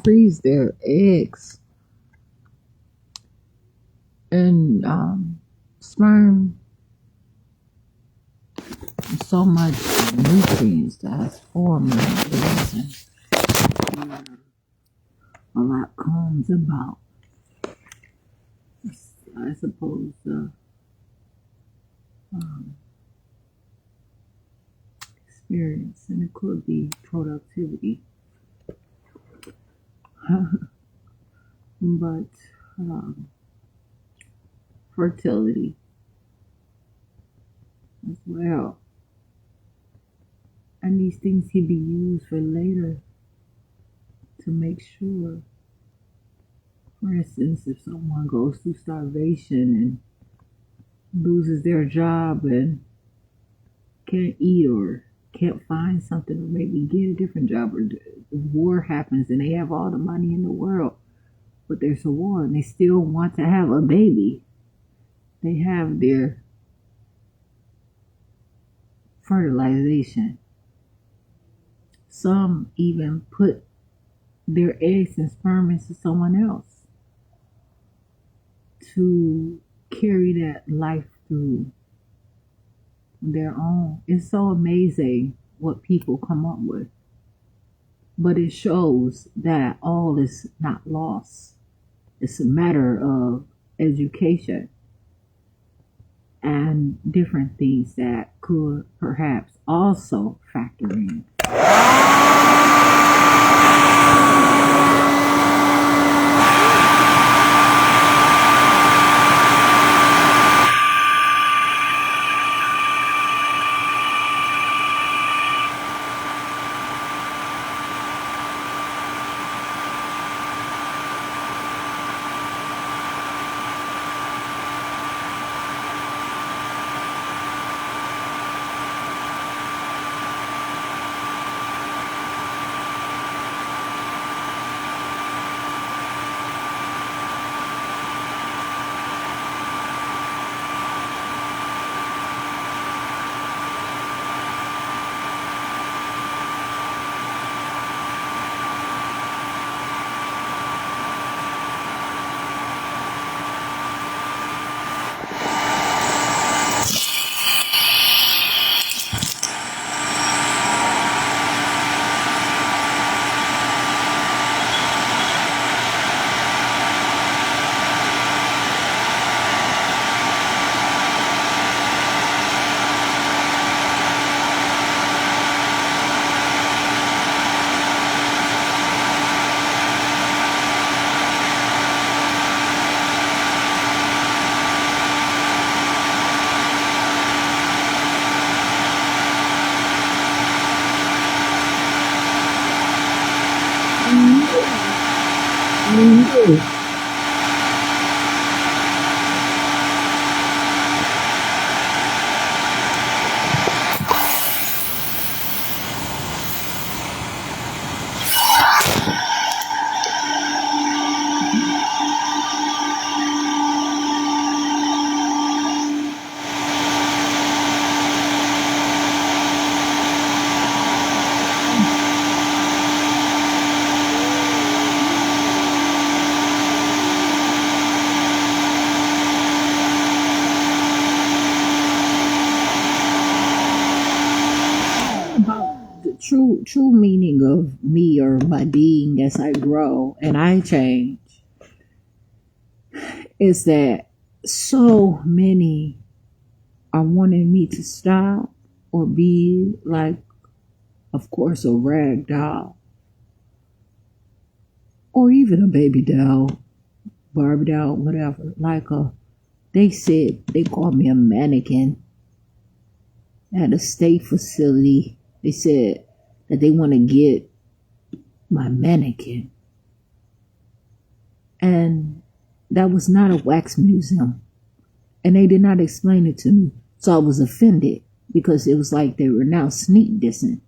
freeze their eggs. And sperm, so much nutrients that's formed and a lot comes about. I suppose experience, and it could be productivity, but fertility as well. And these things can be used for later to make sure, for instance, if someone goes through starvation and loses their job and can't eat or can't find something or maybe get a different job, or the war happens and they have all the money in the world, but there's a war and they still want to have a baby. They have their fertilization. Some even put their eggs and sperm into someone else to carry that life through their own. It's so amazing what people come up with. But it shows that all is not lost. It's a matter of education and different things that could perhaps also factor in. True meaning of me or my being as I grow and I change is that so many are wanting me to stop or be like, of course, a rag doll or even a baby doll, Barbie doll, whatever. They said they called me a mannequin at a state facility. They said that they want to get my mannequin. And that was not a wax museum. And they did not explain it to me. So I was offended because it was like they were now sneak dissing.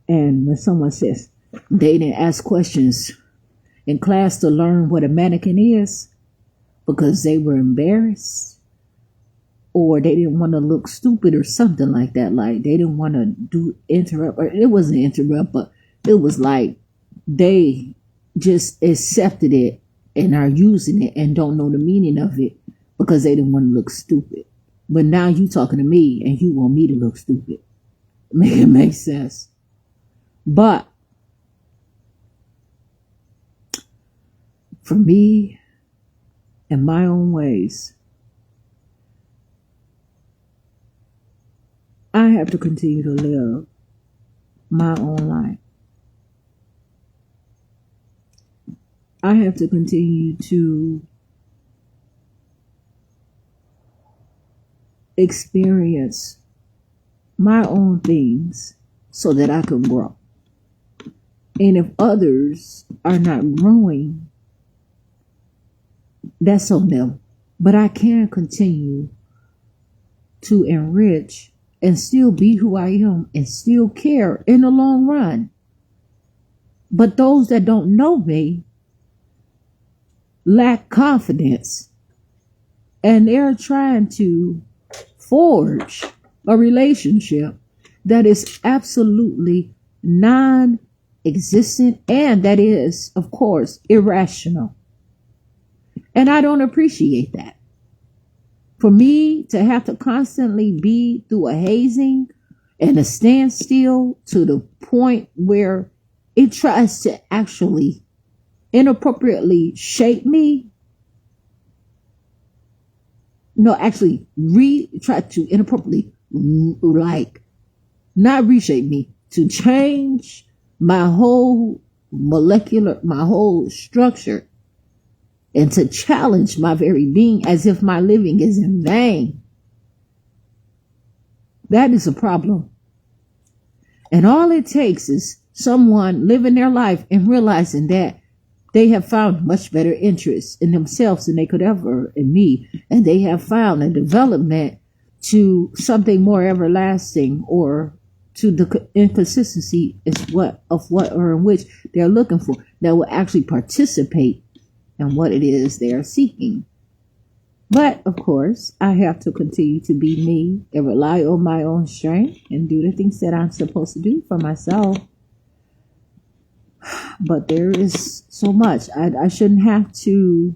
And when someone says they didn't ask questions in class to learn what a mannequin is because they were embarrassed, or they didn't want to look stupid or something like that. Like they didn't want to interrupt, or it wasn't interrupt, but it was like they just accepted it and are using it and don't know the meaning of it because they didn't want to look stupid. But now you talking to me and you want me to look stupid. Make it make sense. But for me, in my own ways, I have to continue to live my own life. I have to continue to experience my own things so that I can grow. And if others are not growing, that's on them. But I can continue to enrich and still be who I am and still care in the long run. But those that don't know me lack confidence, and they're trying to forge a relationship that is absolutely non-existent and that is, of course, irrational. And I don't appreciate that. For me to have to constantly be through a hazing and a standstill to the point where it tries to actually inappropriately shape me. No, actually try to inappropriately, like, not reshape me, to change my whole my whole structure, and to challenge my very being as if my living is in vain. That is a problem. And all it takes is someone living their life and realizing that they have found much better interest in themselves than they could ever in me. And they have found a development to something more everlasting, or to the inconsistency is what or in which they're looking for, that will actually participate in what it is they are seeking. But of course, I have to continue to be me and rely on my own strength and do the things that I'm supposed to do for myself. But there is so much. I shouldn't have to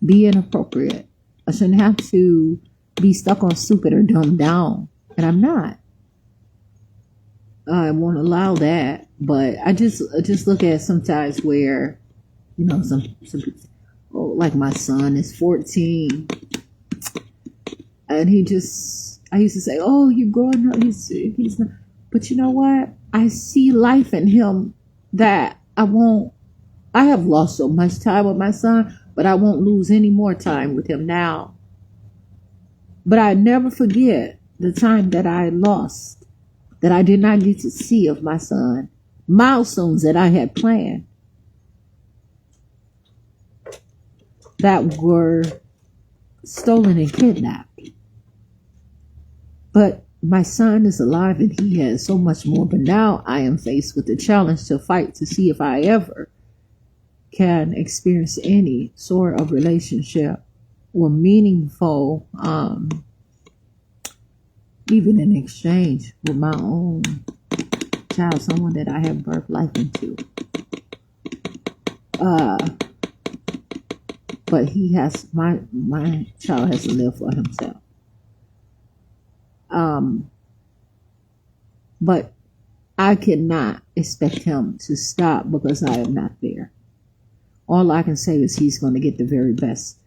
be inappropriate. I shouldn't have to be stuck on stupid or dumbed down. And I'm not. I won't allow that. But I just look at sometimes where, some people, like my son is 14. And I used to say, oh, you're growing up. He's not. But you know what? I see life in him that I have lost so much time with my son, but I won't lose any more time with him now. But I never forget the time that I lost, that I did not get to see of my son, milestones that I had planned that were stolen and kidnapped. But my son is alive and he has so much more. But now I am faced with the challenge to fight to see if I ever can experience any sort of relationship or meaningful, even in exchange with my own child, someone that I have birthed life into. But my child has to live for himself. But I cannot expect him to stop because I am not there. All I can say is he's going to get the very best.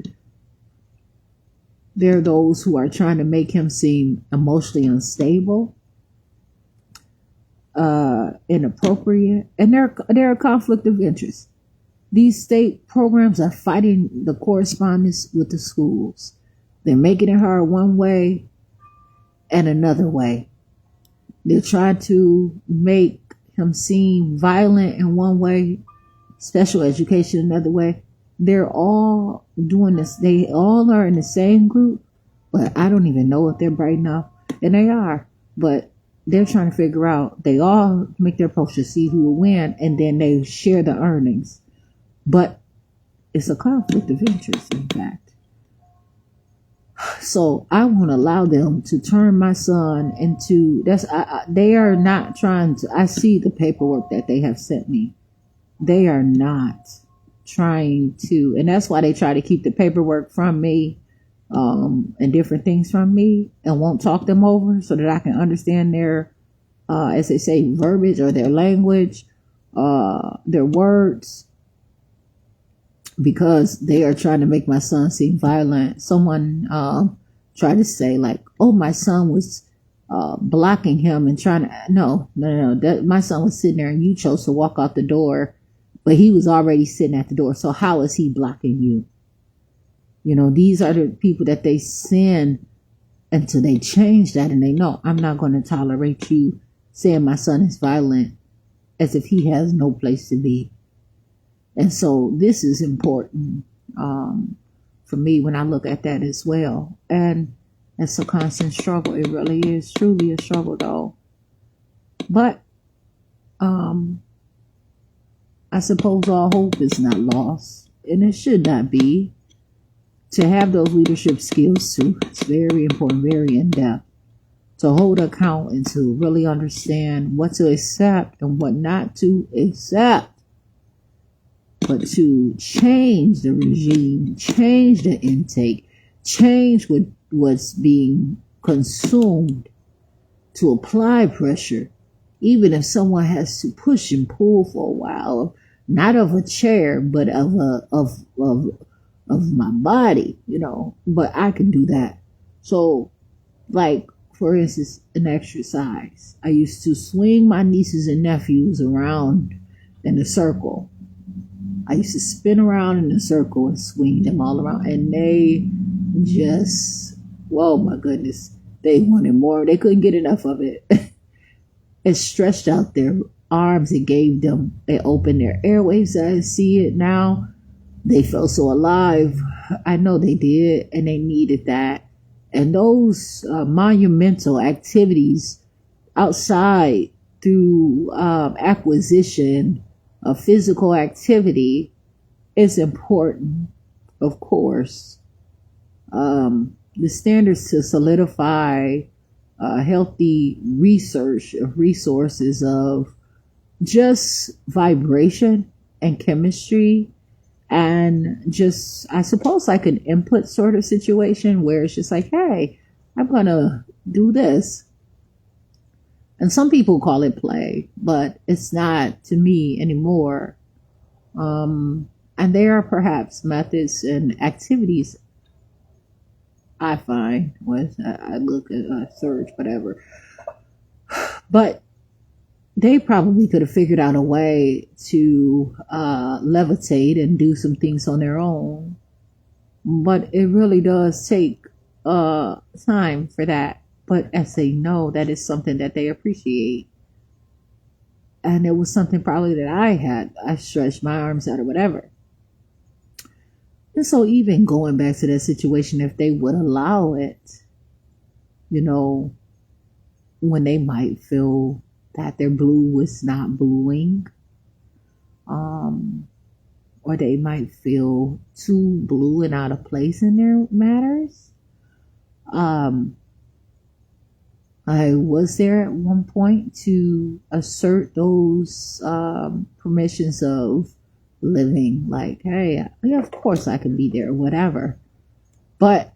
There are those who are trying to make him seem emotionally unstable, inappropriate, and there are conflict of interest. These state programs are fighting the correspondence with the schools. They're making it hard one way and another way. They're trying to make him seem violent in one way, special education another way. They're all doing this. They all are in the same group, but I don't even know if they're bright enough. And they are, but they're trying to figure out. They all make their approach to see who will win, and then they share the earnings. But it's a conflict of interest, in fact. So I won't allow them to turn my son into they are not trying to. I see the paperwork that they have sent me. They are not trying to, and that's why they try to keep the paperwork from me, and different things from me, and won't talk them over so that I can understand their, as they say, verbiage or their language, their words, because they are trying to make my son seem violent. Someone tried to say like, "Oh, my son was blocking him and trying to." No. That my son was sitting there, and you chose to walk out the door, but he was already sitting at the door. So how is he blocking you? These are the people that they send until they change that, and they know I'm not going to tolerate you saying my son is violent as if he has no place to be. And so this is important for me when I look at that as well. And it's a constant struggle. It really is truly a struggle, though. But I suppose all hope is not lost, and it should not be. To have those leadership skills too, it's very important, very in depth. To hold account and to really understand what to accept and what not to accept. But to change the regime, change the intake, change what's being consumed, to apply pressure, even if someone has to push and pull for a while, not of a chair, but of my body, but I can do that. So, like, for instance, an exercise. I used to swing my nieces and nephews around in a circle. I used to spin around in a circle and swing them all around, and they just, oh my goodness, they wanted more. They couldn't get enough of it. It stretched out their arms. It opened their airways. I see it now. They felt so alive. I know they did, and they needed that. And those monumental activities outside through acquisition of physical activity is important, of course. The standards to solidify healthy research of resources of just vibration and chemistry, and just, I suppose, like an input sort of situation where it's just like, hey, I'm gonna do this. And some people call it play, but it's not to me anymore. And there are perhaps methods and activities I find when I look at search, whatever. But they probably could have figured out a way to levitate and do some things on their own. But it really does take time for that. But as they know, that is something that they appreciate. And it was something probably that I stretched my arms out or whatever. And so even going back to that situation, if they would allow it, when they might feel that their blue was not bluing, or they might feel too blue and out of place in their matters. I was there at one point to assert those permissions of living, like, hey, yeah, of course I can be there, whatever. But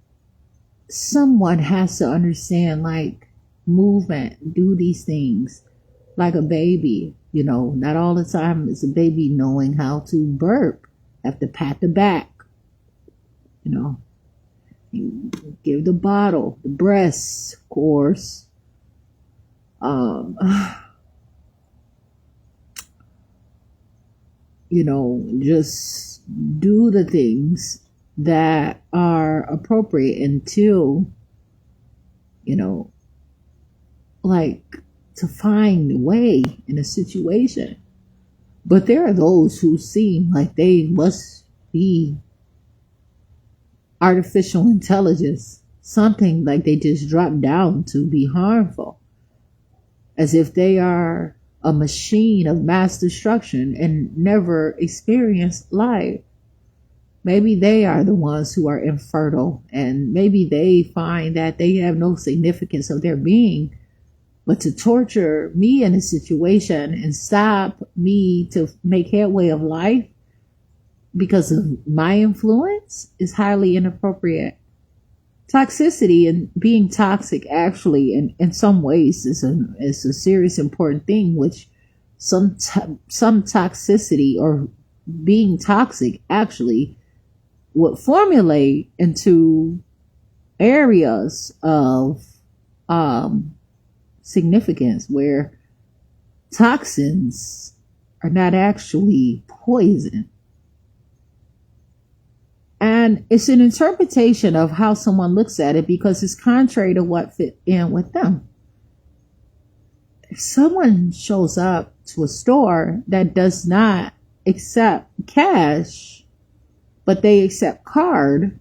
someone has to understand, like, movement, do these things. Like a baby, not all the time is a baby knowing how to burp. Have to pat the back, you give the bottle, the breasts, of course. Just do the things that are appropriate until, like, to find a way in a situation. But there are those who seem like they must be artificial intelligence, something like they just dropped down to be harmful, as if they are a machine of mass destruction and never experienced life. Maybe they are the ones who are infertile, and maybe they find that they have no significance of their being. But to torture me in a situation and stop me to make headway of life because of my influence is highly inappropriate. Toxicity and being toxic actually in some ways is a serious important thing, which some toxicity or being toxic actually would formulate into areas of um, significance where toxins are not actually poison. And it's an interpretation of how someone looks at it because it's contrary to what fit in with them. If someone shows up to a store that does not accept cash, but they accept card,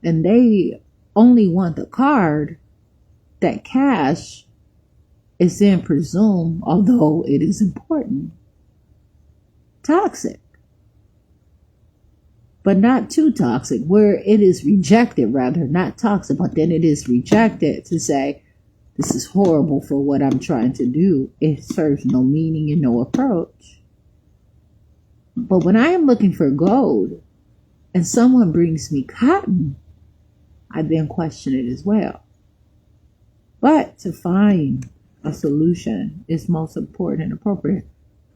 and they only want the card, that cash is then presumed, although it is important, toxic. But not too toxic, where it is rejected, rather, not toxic, but then it is rejected to say, this is horrible for what I'm trying to do. It serves no meaning and no approach. But when I am looking for gold and someone brings me cotton, I then question it as well. But to find a solution is most important and appropriate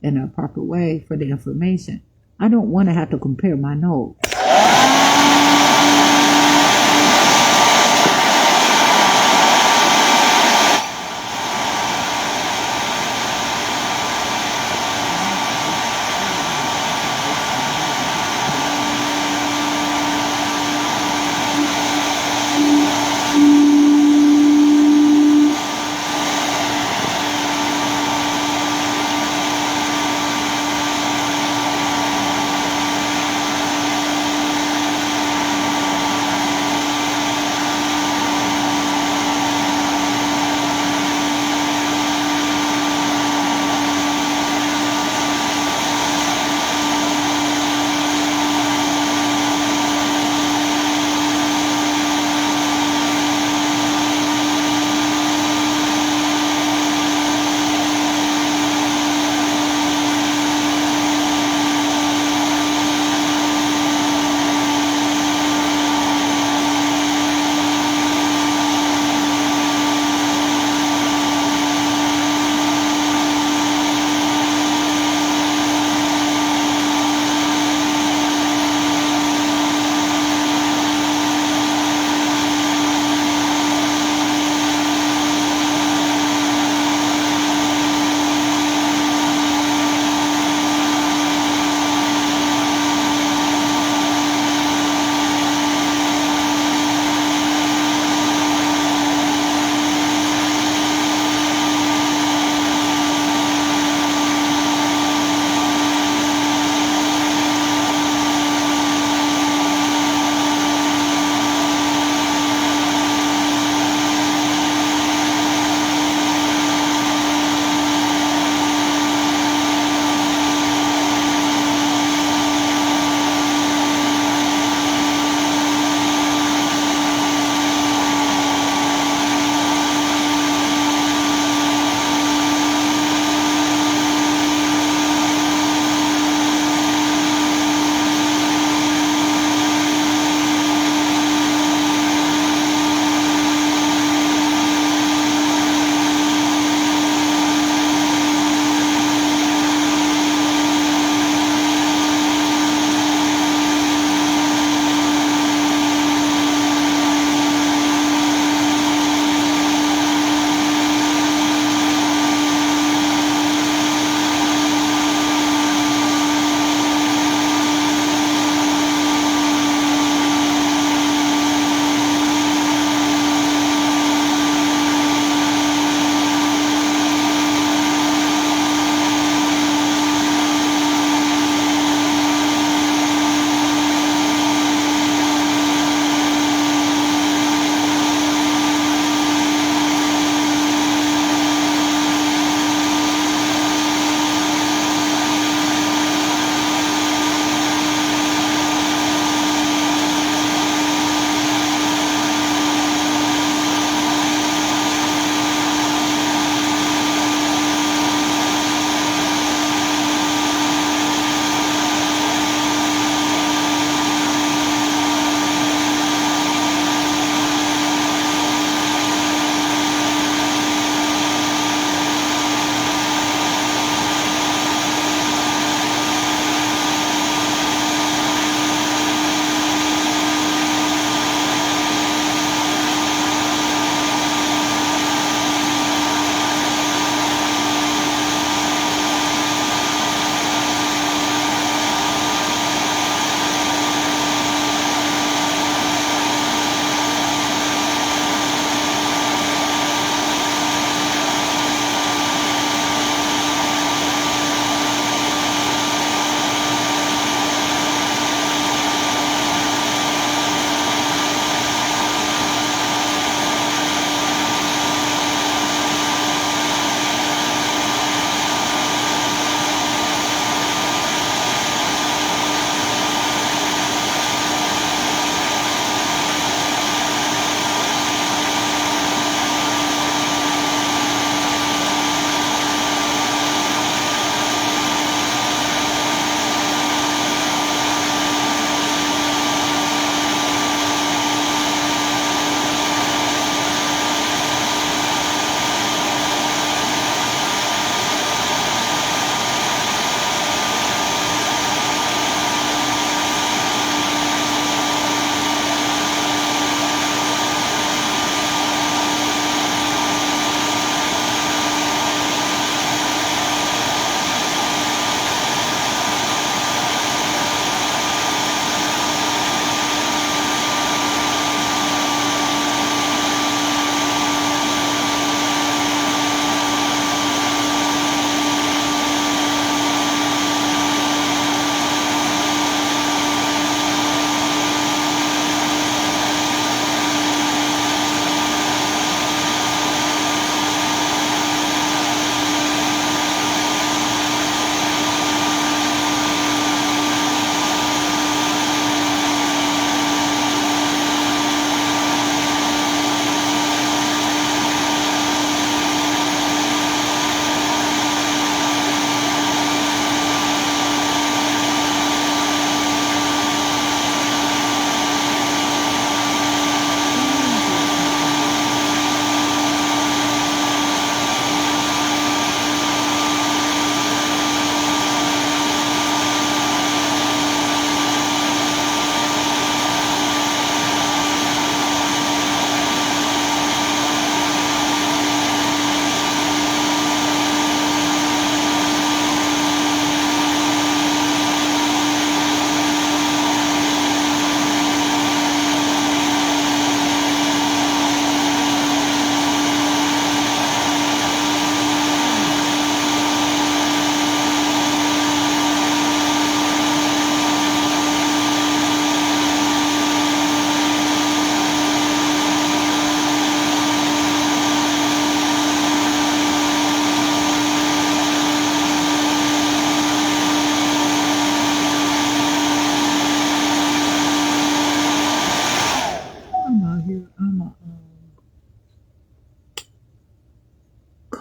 in a proper way for the information. I don't want to have to compare my notes.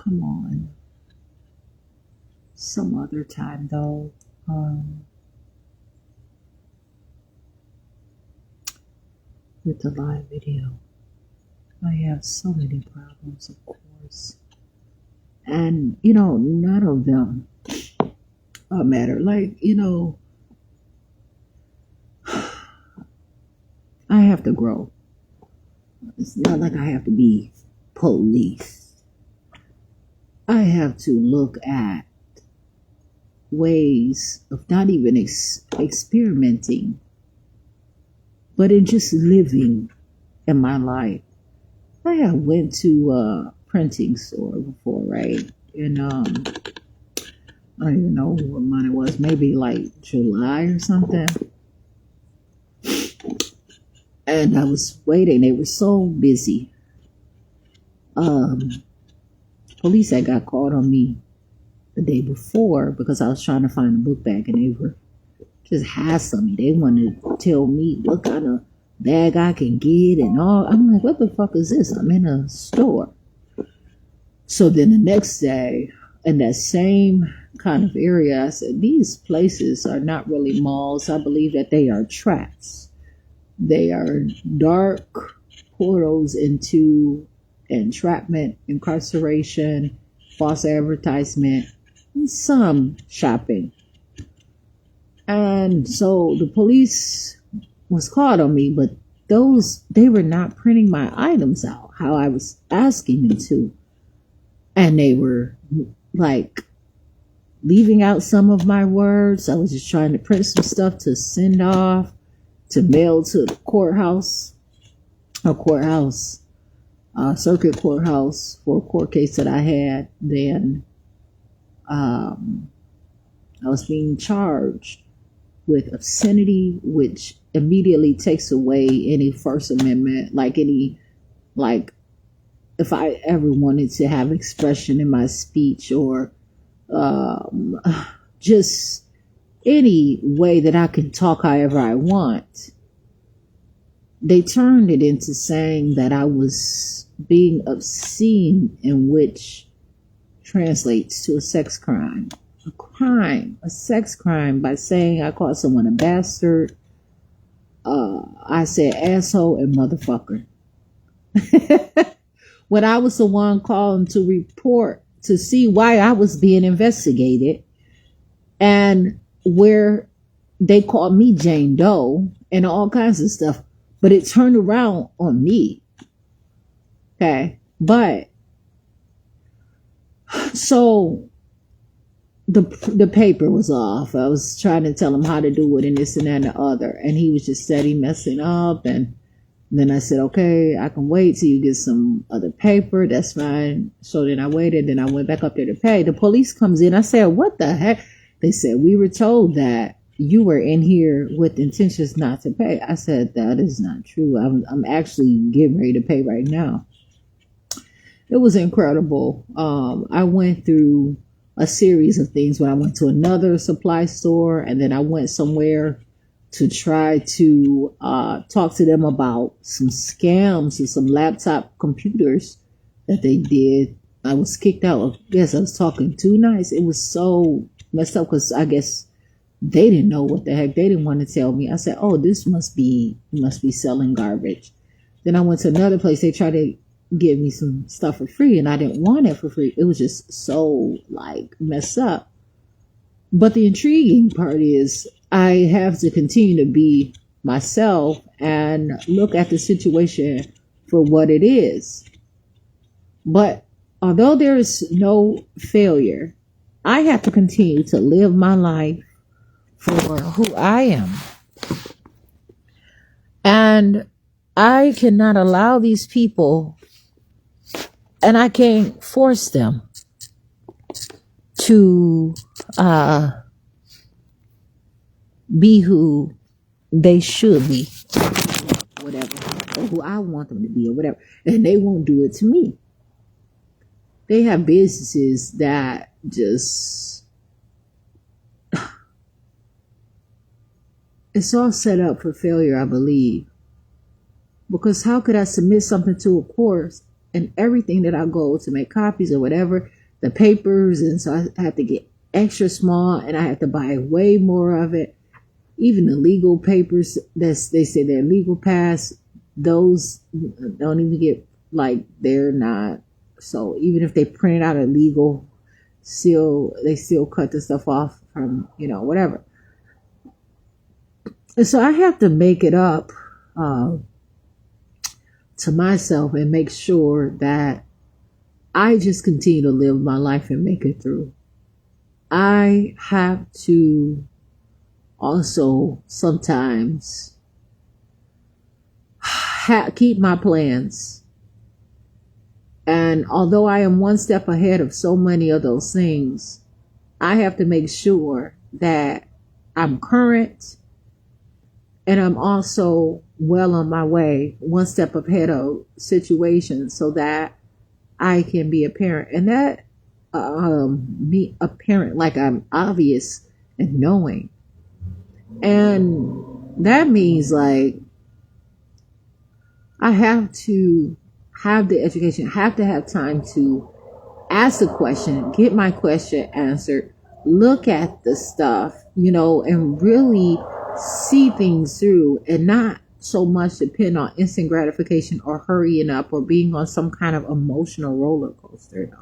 come on. Some other time though. With the live video. I have so many problems, of course. And, none of them matter. Like, I have to grow. It's not like I have to be police. I have to look at ways of not even experimenting, but in just living in my life. I have went to a printing store before, right? And I don't even know what month it was, maybe like July or something. And I was waiting. They were so busy. Police had got called on me the day before because I was trying to find a book bag, and they were just hassling me. They wanted to tell me what kind of bag I can get and all. I'm like, what the fuck is this? I'm in a store. So then the next day, in that same kind of area, I said, these places are not really malls. I believe that they are traps. They are dark portals into entrapment, incarceration, false advertisement, and some shopping. And so the police was called on me, but they were not printing my items out how I was asking them to. And they were like leaving out some of my words. I was just trying to print some stuff to send off, to mail to the circuit courthouse for a court case that I had. Then I was being charged with obscenity, which immediately takes away any First Amendment, like if I ever wanted to have expression in my speech, or just any way that I can talk however I want. They turned it into saying that I was being obscene, in which translates to a sex crime. A sex crime, by saying I called someone a bastard. I said asshole and motherfucker. When I was the one calling to report to see why I was being investigated, and where they called me Jane Doe and all kinds of stuff, but it turned around on me. Okay. But so the paper was off. I was trying to tell him how to do it and this and that and the other, and he was just steady messing up. And then I said, okay, I can wait till you get some other paper. That's fine. So then I waited. Then I went back up there to pay. The police comes in. I said, what the heck? They said, we were told that you were in here with intentions not to pay. I said, that is not true. I'm actually getting ready to pay right now. It was incredible. I went through a series of things when I went to another supply store, and then I went somewhere to try to talk to them about some scams and some laptop computers that they did. I was kicked out. Yes, I was talking too nice. It was so messed up because I guess they didn't know what the heck. They didn't want to tell me. I said, oh, this must be selling garbage. Then I went to another place. They tried to give me some stuff for free, and I didn't want it for free. It was just so messed up. But the intriguing part is I have to continue to be myself and look at the situation for what it is. But although there is no failure, I have to continue to live my life for who I am. And I cannot allow these people, and I can't force them to be who they should be, whatever, or who I want them to be, or whatever. And they won't do it to me. They have businesses that just, it's all set up for failure, I believe. Because how could I submit something to a court and everything that I go to make copies or whatever, the papers. And so I have to get extra small, and I have to buy way more of it. Even the legal papers, they say they're legal pass, those don't even get, like, they're not. So even if they printed out a legal seal, they still cut the stuff off from, whatever. And so I have to make it up to myself and make sure that I just continue to live my life and make it through. I have to also sometimes keep my plans. And although I am one step ahead of so many of those things, I have to make sure that I'm current, and I'm also well on my way, one step ahead of situations, so that I can be a parent. And that be a parent like I'm obvious and knowing. And that means, like, I have to have the education, have to have time to ask a question, get my question answered, look at the stuff, and really see things through, and not so much depend on instant gratification or hurrying up or being on some kind of emotional roller coaster.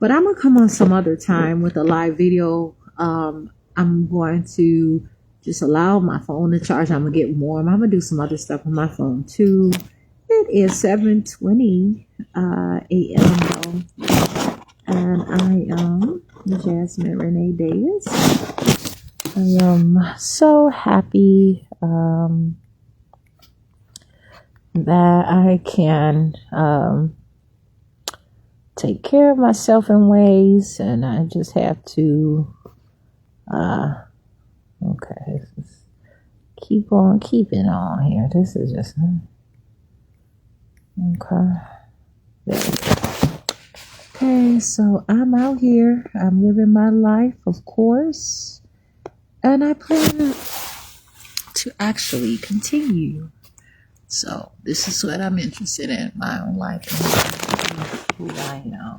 But I'm going to come on some other time with a live video. I'm going to just allow my phone to charge. I'm going to get warm. I'm going to do some other stuff on my phone too. It is 7:20 a.m. and I am Jasmine Renee Davis. I am so happy that I can take care of myself in ways, and I just have to keep on keeping on here. This is just okay, so I'm out here. I'm living my life, of course, and I plan to actually continue. So this is what I'm interested in, my own life and who I am.